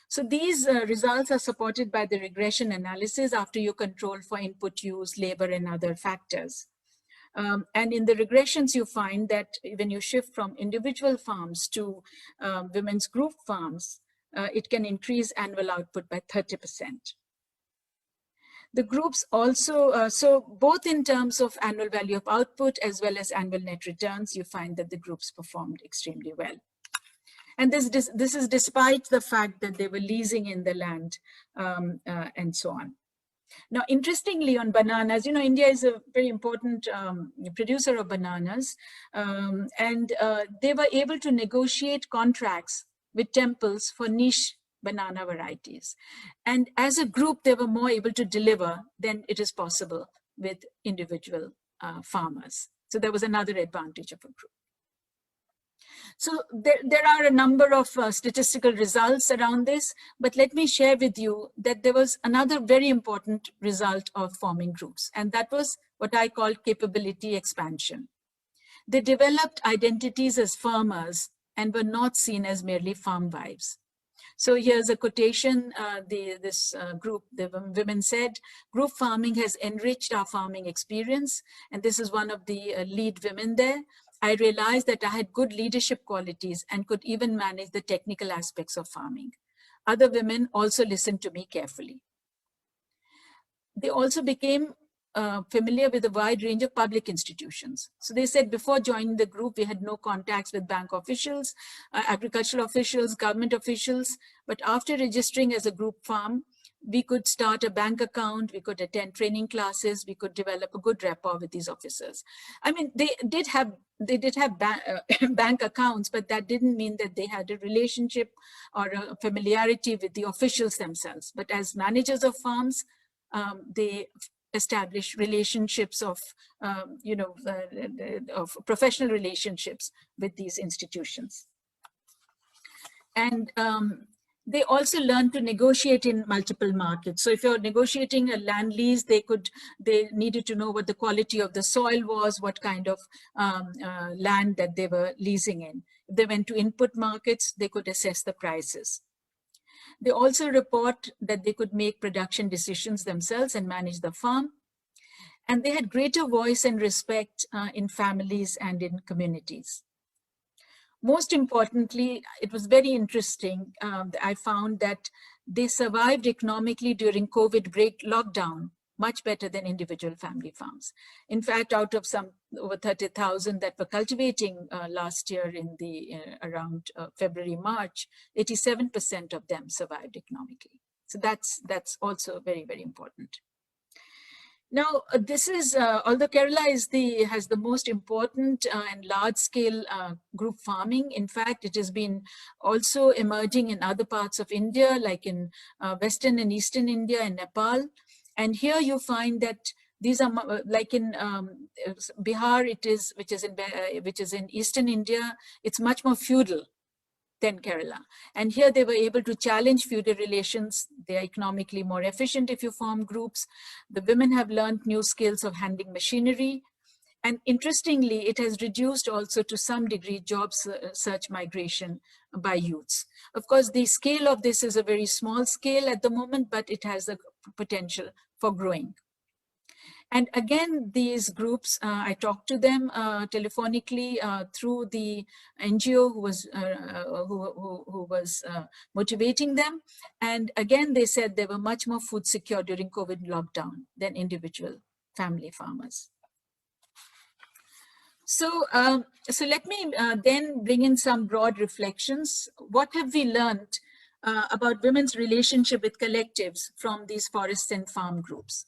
So these results are supported by the regression analysis after you control for input use, labor, and other factors. And in the regressions, you find that when you shift from individual farms to women's group farms, it can increase annual output by 30%. The groups also, so both in terms of annual value of output as well as annual net returns, you find that the groups performed extremely well. And this is despite the fact that they were leasing in the land and so on. Now, interestingly, on bananas, India is a very important producer of bananas, and they were able to negotiate contracts with temples for niche banana varieties. And as a group, they were more able to deliver than it is possible with individual farmers. So there was another advantage of a group. So there are a number of statistical results around this, but let me share with you that there was another very important result of forming groups, and that was what I call capability expansion. They developed identities as farmers and were not seen as merely farm wives. So here's a quotation, this group, the women said, "Group farming has enriched our farming experience." And this is one of the lead women there. "I realized that I had good leadership qualities and could even manage the technical aspects of farming. Other women also listened to me carefully." They also became familiar with a wide range of public institutions. So they said, before joining the group, we had no contacts with bank officials, agricultural officials, government officials. But after registering as a group farm, we could start a bank account, we could attend training classes, we could develop a good rapport with these officers. I mean, they did have bank accounts, but that didn't mean that they had a relationship or a familiarity with the officials themselves. But as managers of farms, they establish relationships of, of professional relationships with these institutions. And they also learned to negotiate in multiple markets. So if you're negotiating a land lease, they needed to know what the quality of the soil was, what kind of land that they were leasing in. If they went to input markets, they could assess the prices. They also report that they could make production decisions themselves and manage the farm. And they had greater voice and respect in families and in communities. Most importantly, it was very interesting. I found that they survived economically during COVID lockdown much better than individual family farms. In fact, out of some over 30,000 that were cultivating last year in the around February, March, 87% of them survived economically. So that's also very, very important. Now, this is, although Kerala has the most important and large-scale group farming, in fact, it has been also emerging in other parts of India, like in Western and Eastern India and Nepal. And here you find that these are like in Bihar, which is in Eastern India, it's much more feudal than Kerala. And here they were able to challenge feudal relations. They are economically more efficient if you form groups. The women have learned new skills of handling machinery. And interestingly, it has reduced also to some degree job search migration by youths. Of course, the scale of this is a very small scale at the moment, but it has the potential for growing. And again, these groups, I talked to them telephonically through the NGO who was motivating them. And again, they said they were much more food secure during COVID lockdown than individual family farmers. So, so let me then bring in some broad reflections. What have we learned about women's relationship with collectives from these forest and farm groups?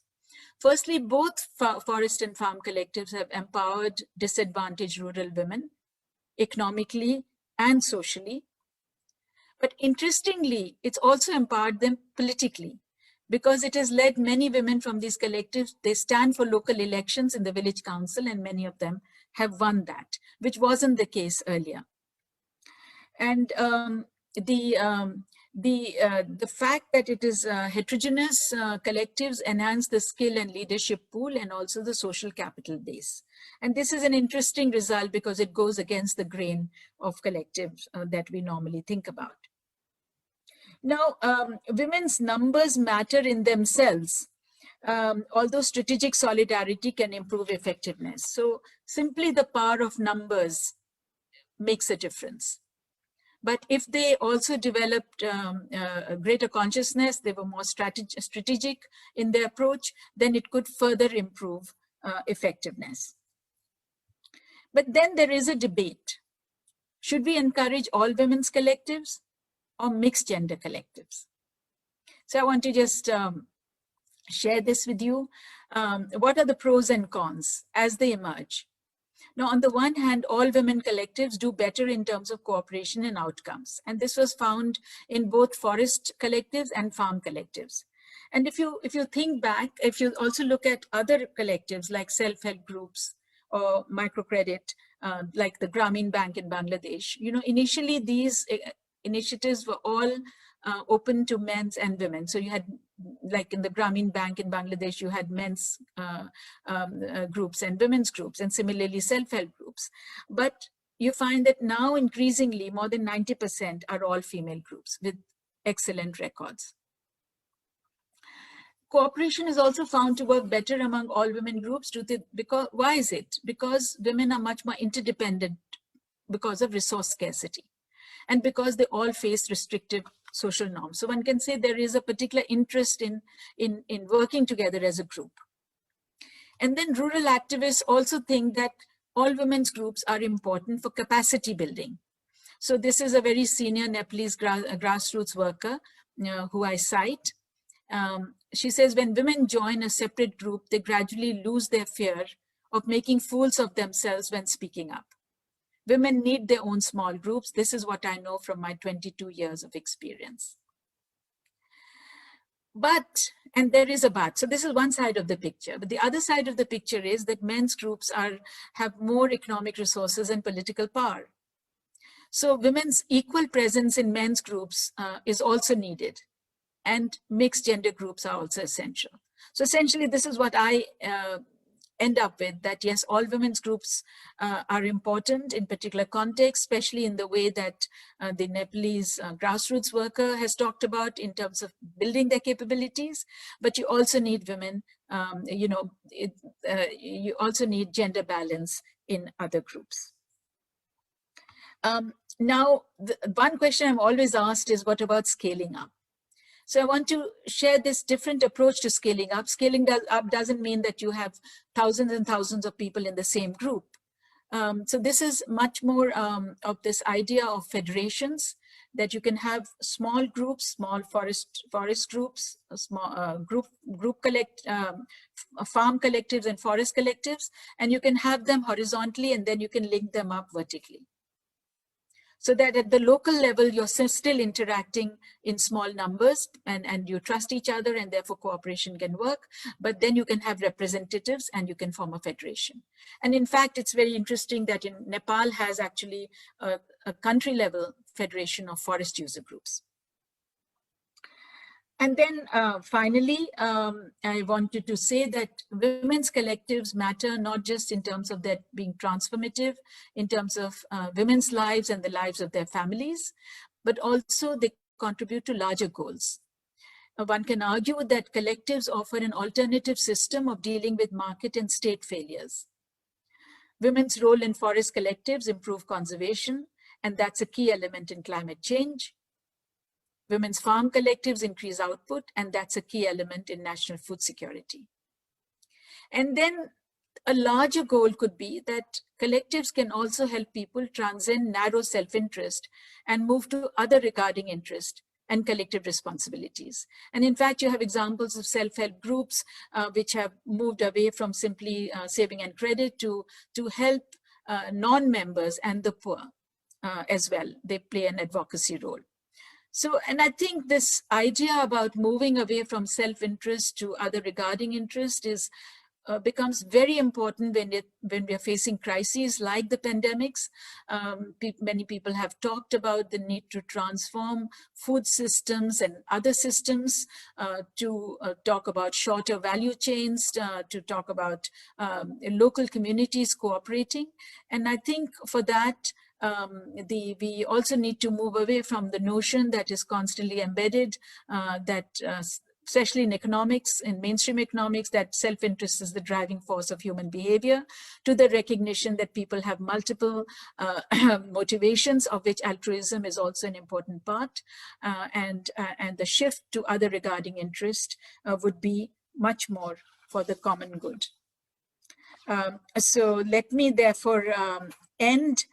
Firstly, both forest and farm collectives have empowered disadvantaged rural women economically and socially. But interestingly, it's also empowered them politically, because it has led many women from these collectives. They stand for local elections in the village council, and many of them have won that, which wasn't the case earlier. And the fact that it is heterogeneous collectives enhance the skill and leadership pool and also the social capital base. And this is an interesting result because it goes against the grain of collectives that we normally think about. Now, women's numbers matter in themselves, although strategic solidarity can improve effectiveness. So simply the power of numbers makes a difference. But if they also developed a greater consciousness, they were more strategic in their approach, then it could further improve effectiveness. But then there is a debate. Should we encourage all women's collectives or mixed gender collectives? So I want to just share this with you. What are the pros and cons as they emerge? Now, on the one hand, all women collectives do better in terms of cooperation and outcomes. And this was found in both forest collectives and farm collectives. And if you think back, if you also look at other collectives like self-help groups or microcredit, like the Grameen Bank in Bangladesh. Initially these initiatives were all open to men's and women. So you had, like in the Grameen Bank in Bangladesh, you had men's groups and women's groups, and similarly self-help groups. But you find that now increasingly more than 90% are all female groups with excellent records. Cooperation is also found to work better among all women groups. Why is it? Because women are much more interdependent because of resource scarcity, and because they all face restrictive social norms. So one can say there is a particular interest in working together as a group. And then rural activists also think that all women's groups are important for capacity building. So this is a very senior Nepalese grassroots worker who I cite. She says, when women join a separate group, they gradually lose their fear of making fools of themselves when speaking up. Women need their own small groups. This is what I know from my 22 years of experience. But, and there is a but, so this is one side of the picture, but the other side of the picture is that men's groups have more economic resources and political power. So women's equal presence in men's groups is also needed, and mixed gender groups are also essential. So essentially, this is what I end up with, that yes, all women's groups are important in particular contexts, especially in the way that the Nepalese grassroots worker has talked about in terms of building their capabilities. But you also need women, you also need gender balance in other groups. Now, one question I'm always asked is, what about scaling up? So I want to share this different approach to scaling up. Scaling up doesn't mean that you have thousands and thousands of people in the same group. So this is much more of this idea of federations, that you can have small groups, small forest groups, small farm collectives and forest collectives, and you can have them horizontally, and then you can link them up vertically. So that at the local level, you're still interacting in small numbers, and you trust each other, and therefore cooperation can work. But then you can have representatives and you can form a federation. And in fact, it's very interesting that in Nepal has actually a country level federation of forest user groups. And then finally, I wanted to say that women's collectives matter not just in terms of that being transformative, in terms of women's lives and the lives of their families, but also they contribute to larger goals. One can argue that collectives offer an alternative system of dealing with market and state failures. Women's role in forest collectives improve conservation, and that's a key element in climate change. Women's farm collectives increase output, and that's a key element in national food security. And then a larger goal could be that collectives can also help people transcend narrow self-interest and move to other regarding interest and collective responsibilities. And in fact, you have examples of self-help groups which have moved away from simply saving and credit to help non-members and the poor as well. They play an advocacy role. So, and I think this idea about moving away from self-interest to other regarding interest becomes very important when we are facing crises like the pandemics. Many people have talked about the need to transform food systems and other systems, to talk about shorter value chains, to talk about local communities cooperating. And I think for that, we also need to move away from the notion that is constantly embedded, especially in economics, in mainstream economics, that self-interest is the driving force of human behavior, to the recognition that people have multiple motivations, of which altruism is also an important part, and the shift to other regarding interest would be much more for the common good. So let me therefore end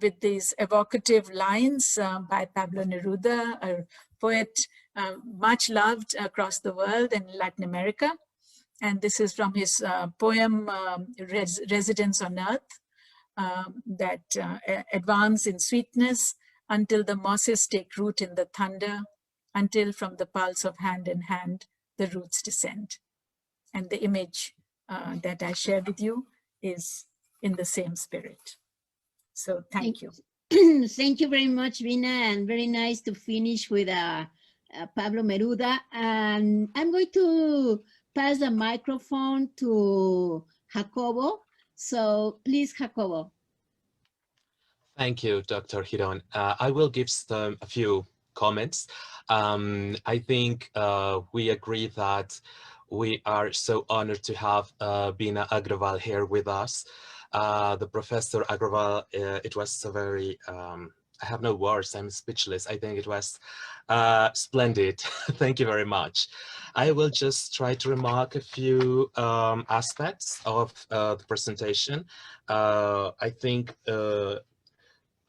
with these evocative lines by Pablo Neruda, a poet much loved across the world and Latin America. And this is from his poem, Residence on Earth, that advance in sweetness until the mosses take root in the thunder, until from the pulse of hand in hand, the roots descend. And the image that I share with you is in the same spirit. So thank you. Thank you very much, Bina, and very nice to finish with Pablo Neruda. And I'm going to pass the microphone to Jacobo. So please, Jacobo. Thank you, Dr. Hiron. I will give a few comments. I think we agree that we are so honored to have Bina Agarwal here with us. The Professor Agarwal, it was a very, I have no words, I'm speechless. I think it was splendid. Thank you very much. I will just try to remark a few aspects of the presentation. I think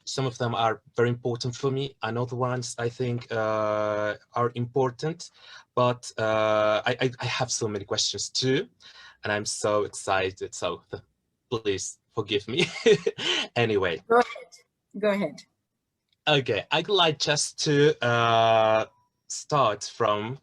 some of them are very important for me, and other ones I think are important, but I have so many questions too, and I'm so excited, so please forgive me. Anyway. Go ahead. Go ahead. Okay, I'd like just to start from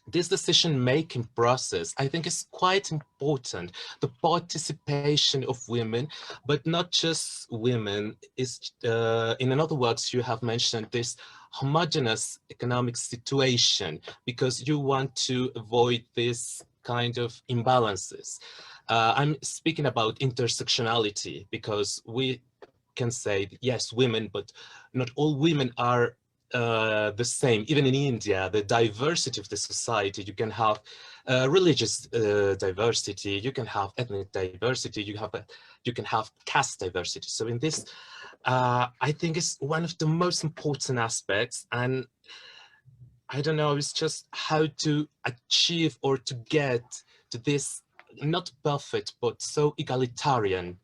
this decision-making process. I think is quite important. The participation of women, but not just women, is, in other words, you have mentioned this homogeneous economic situation because you want to avoid this kind of imbalances. I'm speaking about intersectionality because we can say, yes, women, but not all women are the same. Even in India, the diversity of the society, you can have religious diversity, you can have ethnic diversity, you can have caste diversity. So in this, I think it's one of the most important aspects, and I don't know, it's just how to achieve or to get to this not perfect, but so egalitarian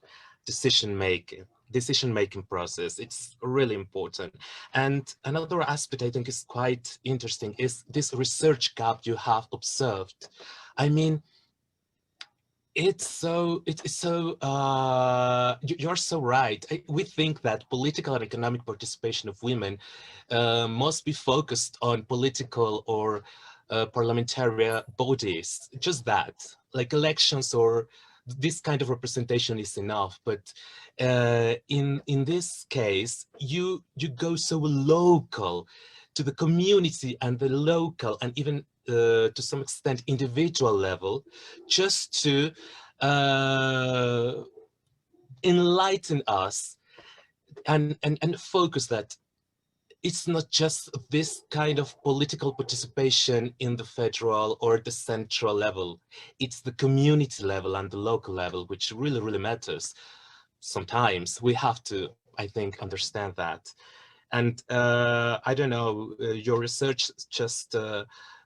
decision-making process. It's really important. And another aspect I think is quite interesting is this research gap you have observed. I mean, you're so right. We think that political and economic participation of women must be focused on political or parliamentary bodies, just that, like elections or this kind of representation is enough. But in this case, you go so local to the community and the local and even to some extent individual level, just to enlighten us and focus that it's not just this kind of political participation in the federal or the central level. It's the community level and the local level, which really, really matters. Sometimes we have to, I think, understand that. And I don't know, your research just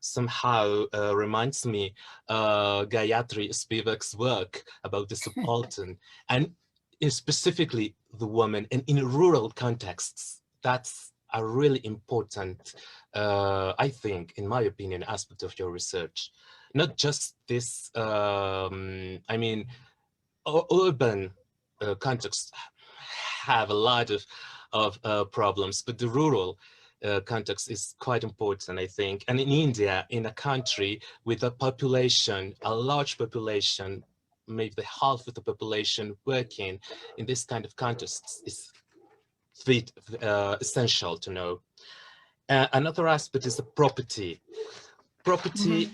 somehow reminds me Gayatri Spivak's work about the subaltern, and specifically the woman, and in rural contexts. That's a really important, I think, in my opinion, aspect of your research. Not just this, I mean, urban contexts have a lot of problems, but the rural context is quite important, I think. And in India, in a country with a population, a large population, maybe half of the population working in this kind of context is essential to know. Another aspect is the property. Property,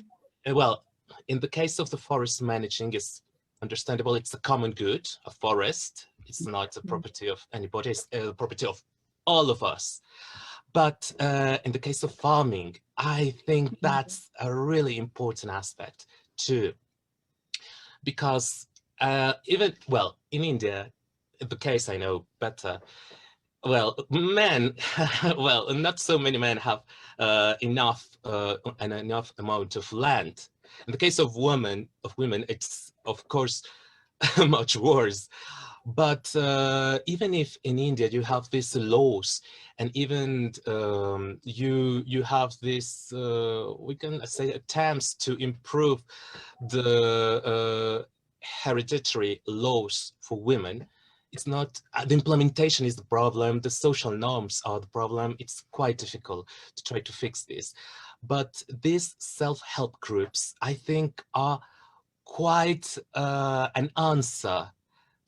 well, in the case of the forest managing, is understandable. It's a common good, a forest. It's not a property of anybody, it's a property of all of us. But in the case of farming, I think that's a really important aspect too. Because even, well, in India, the case I know better, well, men, well, not so many men have enough amount of land. In the case of women, it's of course much worse. But even if in India you have these laws, and even you have this, we can say, attempts to improve the hereditary laws for women, it's not, the implementation is the problem, the social norms are the problem. It's quite difficult to try to fix this. But these self-help groups, I think, are quite an answer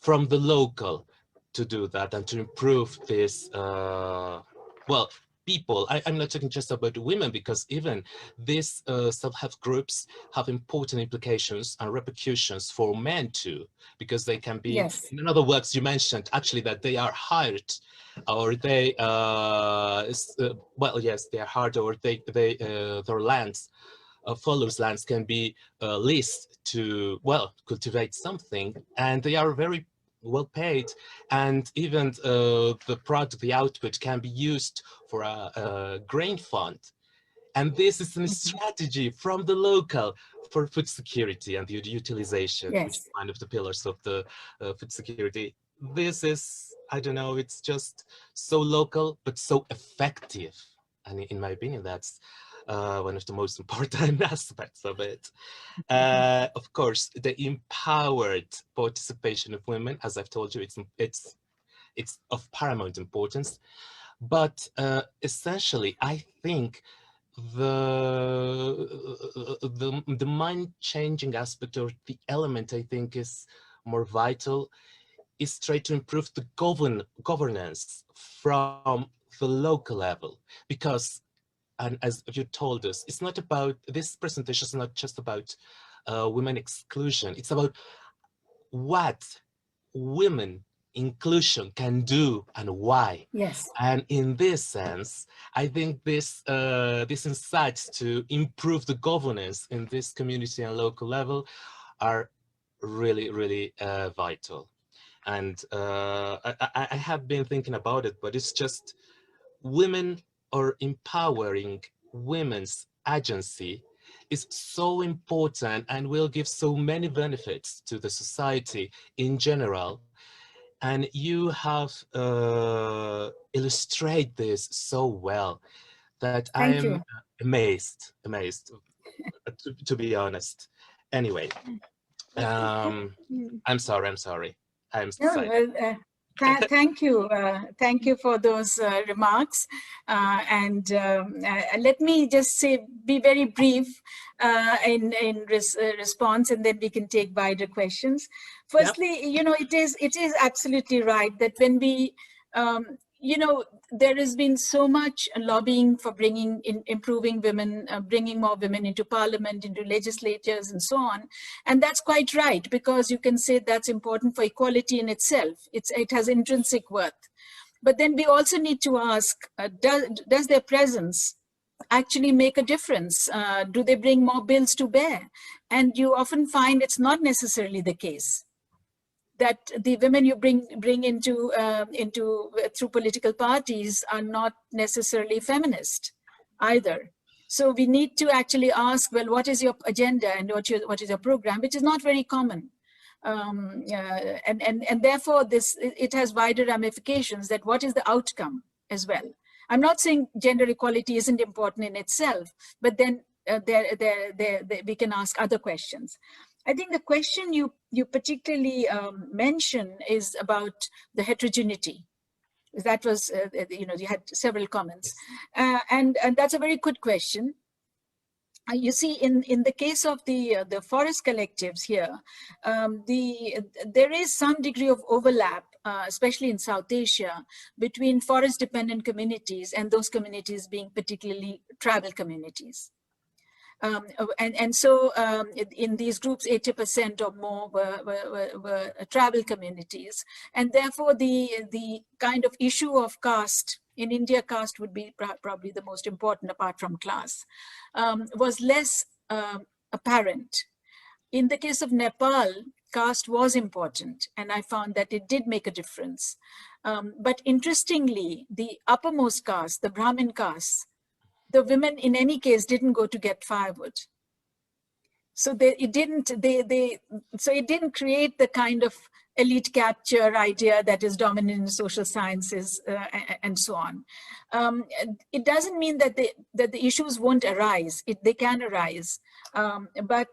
from the local. to do that and to improve this, well, people. I'm not talking just about women, because even these self-help groups have important implications and repercussions for men too, because they can be, Yes. in other words, you mentioned actually that they are hired, or they, well, yes, they are hired, or their lands, followers' lands can be leased to, well, cultivate something, and they are very well paid, and even the product, the output, can be used for a grain fund. And this is a strategy from the local for food security and the utilization, which is Yes. one of the pillars of the food security. This is, I don't know, it's just so local, but so effective. And in my opinion, that's one of the most important aspects of it. Of course, the empowered participation of women, as I've told you, it's of paramount importance. But essentially, I think the mind-changing aspect, or the element I think is more vital, is try to improve the governance from the local level, because, and as you told us, it's not about, this presentation is not just about women exclusion, it's about what women inclusion can do and why. Yes. And in this sense, I think this insights to improve the governance in this community and local level are really, really vital. And I have been thinking about it, but it's just women, or empowering women's agency, is so important and will give so many benefits to the society in general. And you have illustrate this so well that I Thank am you. amazed, to be honest. Anyway, I'm sorry. I'm No, silent. well, thank you. Thank you for those remarks. And let me just say, be very brief in response, and then we can take wider questions. Firstly, you know, it is absolutely right that when we, you know, there has been so much lobbying for improving women, bringing more women into parliament, into legislatures, and so on. And that's quite right, because you can say that's important for equality in itself. It has intrinsic worth. But then we also need to ask, does their presence actually make a difference? Do they bring more bills to bear? And you often find it's not necessarily the case, that the women you bring into through political parties are not necessarily feminist either. So we need to actually ask, well, what is your agenda and what is your program, which is not very common. And therefore it has wider ramifications, that what is the outcome as well. I'm not saying gender equality isn't important in itself, but then we can ask other questions. I think the question you particularly mention is about the heterogeneity. That was, you know, you had several comments, and that's a very good question. You see, in the case of the forest collectives here, there is some degree of overlap, especially in South Asia, between forest-dependent communities and those communities being particularly tribal communities. So in these groups, 80% or more were tribal communities. And therefore, the kind of issue of caste, in India, caste would be probably the most important apart from class, was less apparent. In the case of Nepal, caste was important, and I found that it did make a difference. But interestingly, the uppermost caste, the Brahmin caste, the women in any case didn't go to get firewood. So it didn't create the kind of elite capture idea that is dominant in social sciences and so on. It doesn't mean that the issues won't arise. They can arise, but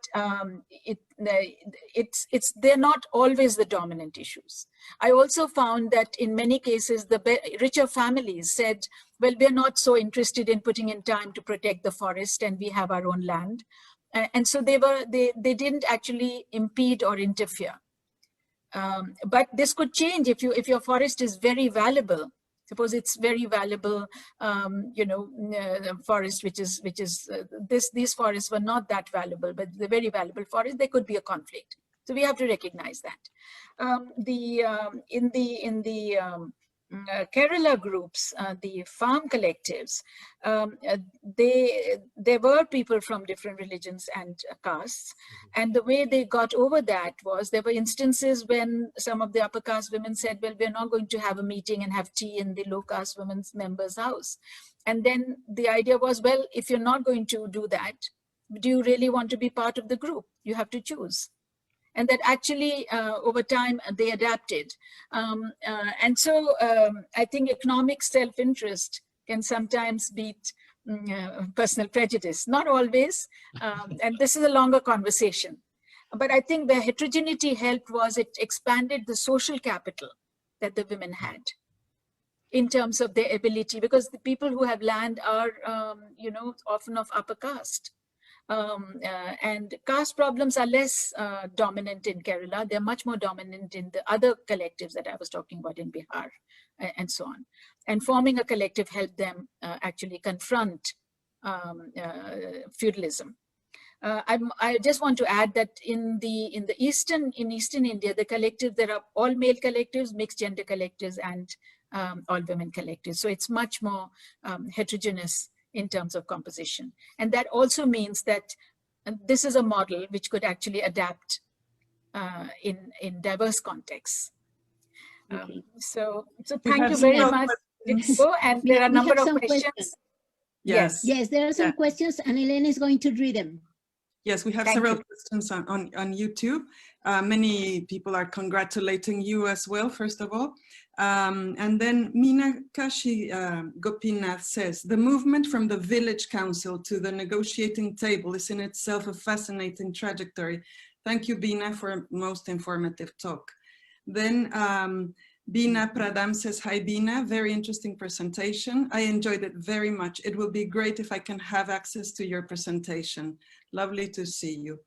they're not always the dominant issues. I also found that in many cases, the richer families said, well, we're not so interested in putting in time to protect the forest, and we have our own land. And so they didn't actually impede or interfere. But this could change if your forest is very valuable. Suppose it's very valuable, forest, these forests were not that valuable, but the very valuable forest, there could be a conflict. So we have to recognize that. In the Kerala groups, the farm collectives, there were people from different religions and castes. And the way they got over that was, there were instances when some of the upper caste women said, well, we're not going to have a meeting and have tea in the low caste women's members' house. And then the idea was, well, if you're not going to do that, do you really want to be part of the group? You have to choose. And that actually, over time, they adapted. And so I think economic self-interest can sometimes beat personal prejudice. Not always, and this is a longer conversation. But I think where heterogeneity helped was it expanded the social capital that the women had in terms of their ability, because the people who have land are, often of upper caste. And caste problems are less dominant in Kerala. They're much more dominant in the other collectives that I was talking about in Bihar and so on. And forming a collective helped them actually confront feudalism. I just want to add that in Eastern India, the collective, there are all male collectives, mixed gender collectives, and all women collectives. So it's much more heterogeneous in terms of composition. And that also means that this is a model which could actually adapt in diverse contexts. Okay. So thank you very much. And there are a number of questions. Yes. Yes, there are some questions, and Elena is going to read them. Yes, we have several questions on YouTube. Many people are congratulating you as well, first of all. And then Meenakshi Gopinath says, the movement from the village council to the negotiating table is in itself a fascinating trajectory. Thank you, Bina, for a most informative talk. Then Bina Pradam says, hi, Bina, very interesting presentation. I enjoyed it very much. It will be great if I can have access to your presentation. Lovely to see you.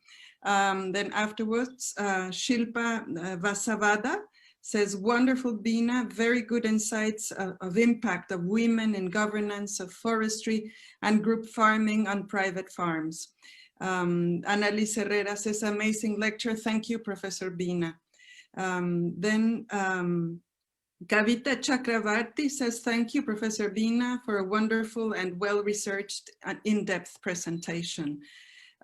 Then afterwards, Shilpa Vasavada says, wonderful, Bina, very good insights of impact of women in governance of forestry and group farming on private farms. Annalise Herrera says, amazing lecture. Thank you, Professor Bina. Then Kavita Chakravarti says, thank you, Professor Bina, for a wonderful and well-researched and in-depth presentation.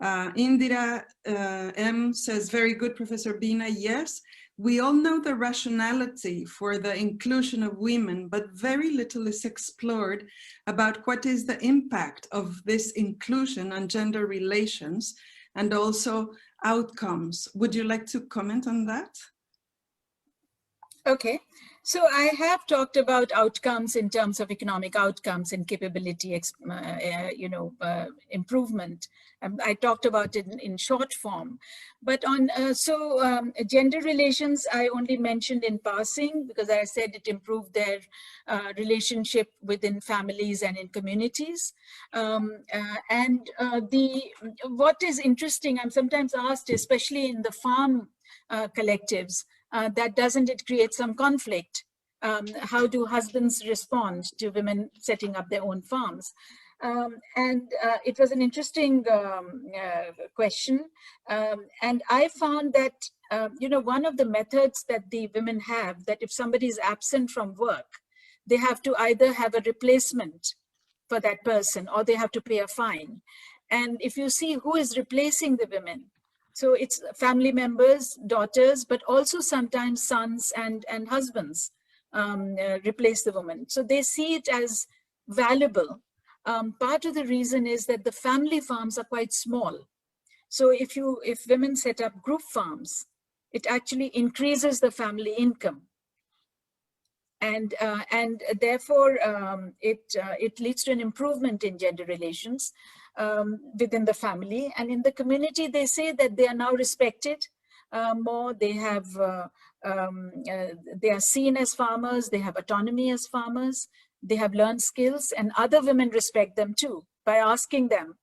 Indira M says, very good, Professor Bina. Yes, we all know the rationality for the inclusion of women, but very little is explored about what is the impact of this inclusion on gender relations and also outcomes. Would you like to comment on that? Okay, so I have talked about outcomes in terms of economic outcomes and capability, improvement. I talked about it in short form, but on gender relations, I only mentioned in passing because I said it improved their relationship within families and in communities. What is interesting, I'm sometimes asked, especially in the farm collectives, that doesn't it create some conflict? How do husbands respond to women setting up their own farms? It was an interesting question. And I found that, one of the methods that the women have, that if somebody is absent from work, they have to either have a replacement for that person or they have to pay a fine. And if you see who is replacing the women, so it's family members, daughters, but also sometimes sons and husbands replace the woman. So they see it as valuable. Part of the reason is that the family farms are quite small. So if women set up group farms, it actually increases the family income. And therefore, it leads to an improvement in gender relations within the family. And in the community, they say that they are now respected more. They have, they are seen as farmers. They have autonomy as farmers. They have learned skills, and other women respect them too by asking them,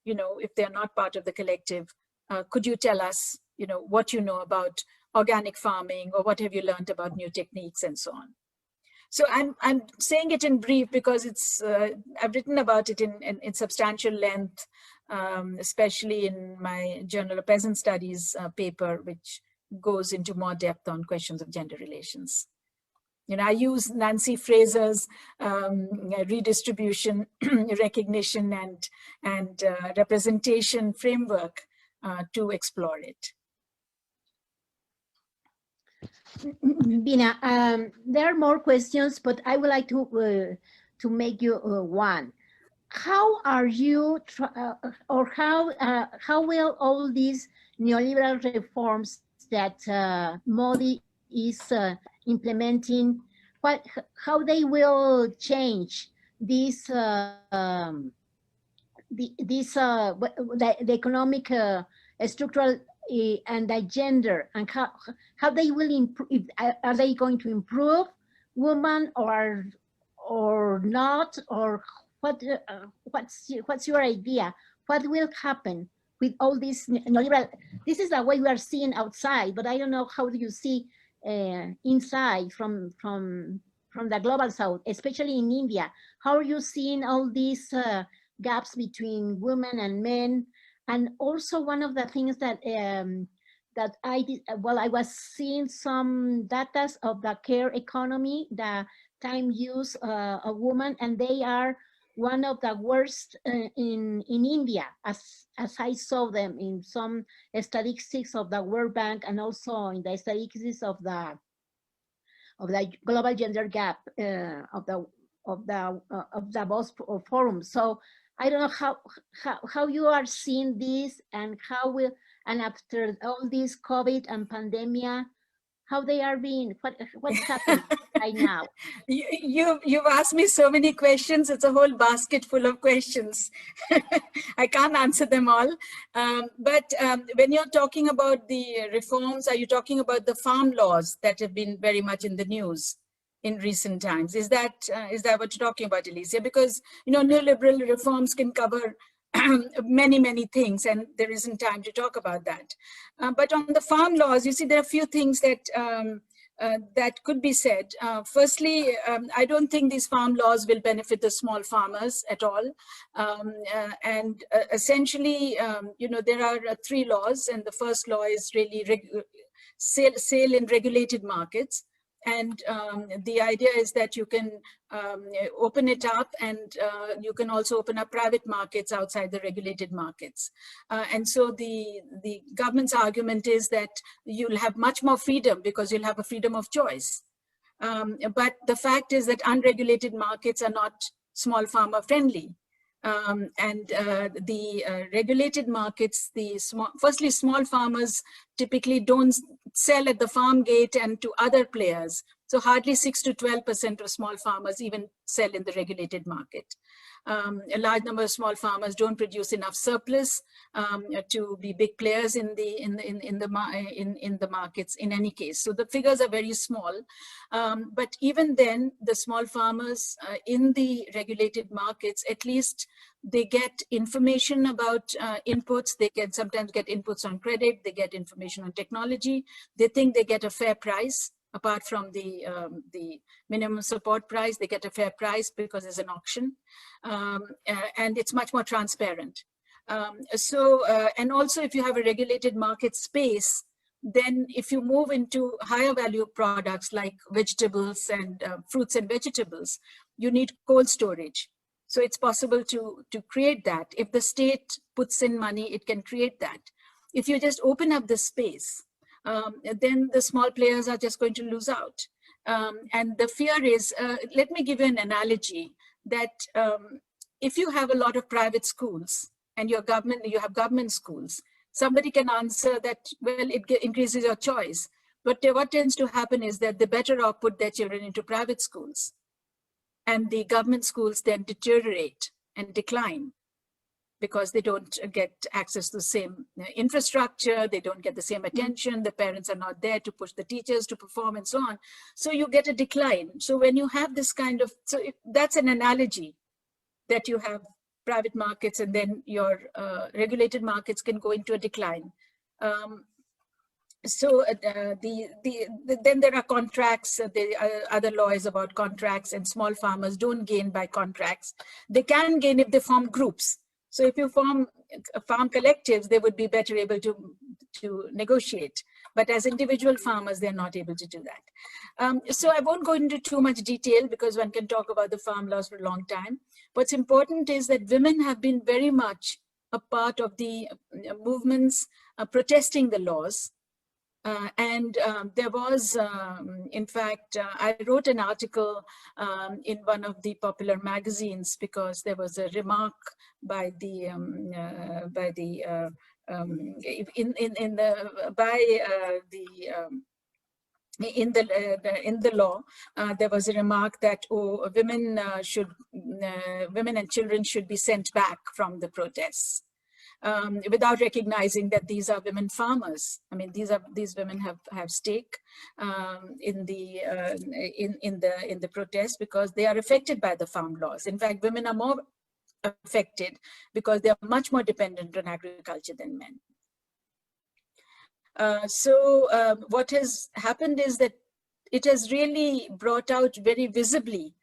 if they're not part of the collective, could you tell us, what you know about organic farming, or what have you learned about new techniques and so on. So I'm saying it in brief because it's I've written about it in substantial length, especially in my Journal of Peasant Studies paper, which goes into more depth on questions of gender relations. You know, I use Nancy Fraser's redistribution, recognition, and representation framework to explore it. Bina, there are more questions, but I would like to make you one. How are you, or how will all these neoliberal reforms that Modi is implementing, how they will change this the economic structural and the gender, and how they will improve? Are they going to improve women or not, or what's your idea? What will happen with all this neoliberal? This is the way we are seeing outside, but I don't know, how do you see inside from the global south, especially in India? How are you seeing all these gaps between women and men? And also, one of the things that that I did, I was seeing some data of the care economy, the time use of women, and they are one of the worst in India, as I saw them in some statistics of the World Bank, and also in the statistics of the global gender gap of the Boss Forum. So I don't know how you are seeing this, and how will, and after all this COVID and pandemia, how they are being, what's happening right now? You've asked me so many questions. It's a whole basket full of questions. I can't answer them all. But when you're talking about the reforms, are you talking about the farm laws that have been very much in the news in recent times? Is that what you're talking about, Alicia? Because, you know, neoliberal reforms can cover many things, and there isn't time to talk about that. But on the farm laws, you see, there are a few things that that could be said. Firstly, I don't think these farm laws will benefit the small farmers at all. Essentially, you know, there are 3 laws, and the first law is really sale in regulated markets. And the idea is that you can open it up, and you can also open up private markets outside the regulated markets. And so the government's argument is that you'll have much more freedom because you'll have a freedom of choice. But the fact is that unregulated markets are not small farmer friendly. The regulated markets, firstly, small farmers typically don't sell at the farm gate and to other players. So hardly 6 to 12% of small farmers even sell in the regulated market. A large number of small farmers don't produce enough surplus to be big players in the markets in any case. So the figures are very small. But even then, the small farmers in the regulated markets, at least they get information about inputs. They can sometimes get inputs on credit. They get information on technology. They think they get a fair price. Apart from the minimum support price, they get a fair price because there's an auction, and it's much more transparent. And also, if you have a regulated market space, then if you move into higher value products like vegetables and fruits and vegetables, you need cold storage. So it's possible to create that. If the state puts in money, it can create that. If you just open up the space, then the small players are just going to lose out. And the fear is, let me give you an analogy, that if you have a lot of private schools and you have government schools, somebody can answer that, well, it increases your choice. But what tends to happen is that the better off put their children into private schools, and the government schools then deteriorate and decline, because they don't get access to the same infrastructure, they don't get the same attention, the parents are not there to push the teachers to perform and so on. So you get a decline. So when you have this kind of, that's an analogy, that you have private markets and then your regulated markets can go into a decline. then there are contracts. Other law is about contracts, and small farmers don't gain by contracts. They can gain if they form groups. So if you form farm collectives, they would be better able to negotiate. But as individual farmers, they're not able to do that. So I won't go into too much detail because one can talk about the farm laws for a long time. What's important is that women have been very much a part of the movements protesting the laws. There was, in fact, I wrote an article in one of the popular magazines because there was a remark by the in the law, there was a remark that women and children should be sent back from the protests. Without recognizing that these are women farmers. I mean, these women have stake in the protest because they are affected by the farm laws. In fact, women are more affected because they are much more dependent on agriculture than men. What has happened is that it has really brought out very visibly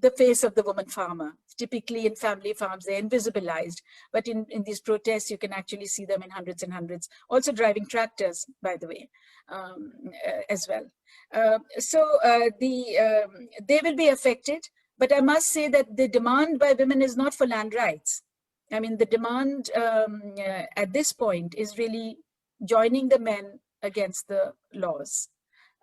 the face of the woman farmer. Typically in family farms, they're invisibilized, but in these protests, you can actually see them in hundreds and hundreds, also driving tractors, by the way, as well. They will be affected, but I must say that the demand by women is not for land rights. I mean, the demand at this point is really joining the men against the laws.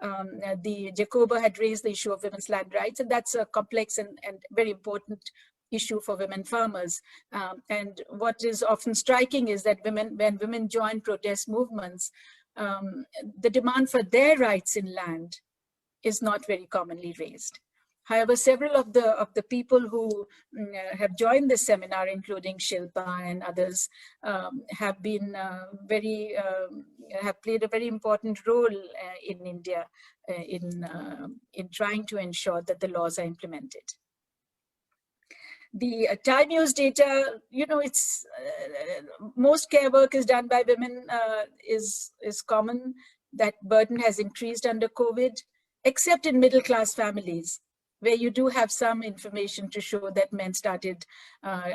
The Jacoba had raised the issue of women's land rights, and that's a complex and very important issue for women farmers. And what is often striking is that when women join protest movements, the demand for their rights in land is not very commonly raised. However, several of the people who have joined this seminar, including Shilpa and others, have been have played a very important role in India in trying to ensure that the laws are implemented. The time use data, you know, it's most care work is done by women, is common. That burden has increased under COVID, except in middle class families, where you do have some information to show that men started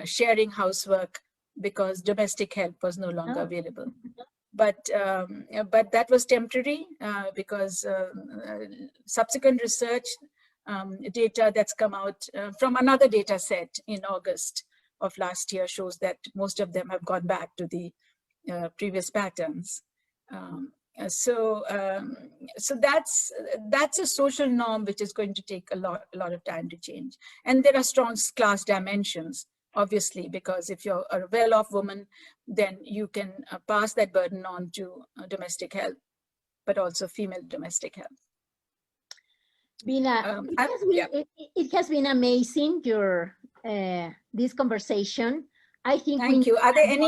sharing housework because domestic help was no longer available. But that was temporary because subsequent research data that's come out from another data set in August of last year shows that most of them have gone back to the previous patterns. So that's a social norm which is going to take a lot of time to change. And there are strong class dimensions, obviously, because if you're a well-off woman, then you can pass that burden on to domestic help, but also female domestic help. Bina, it has been amazing, this conversation. I think Thank you. Are there any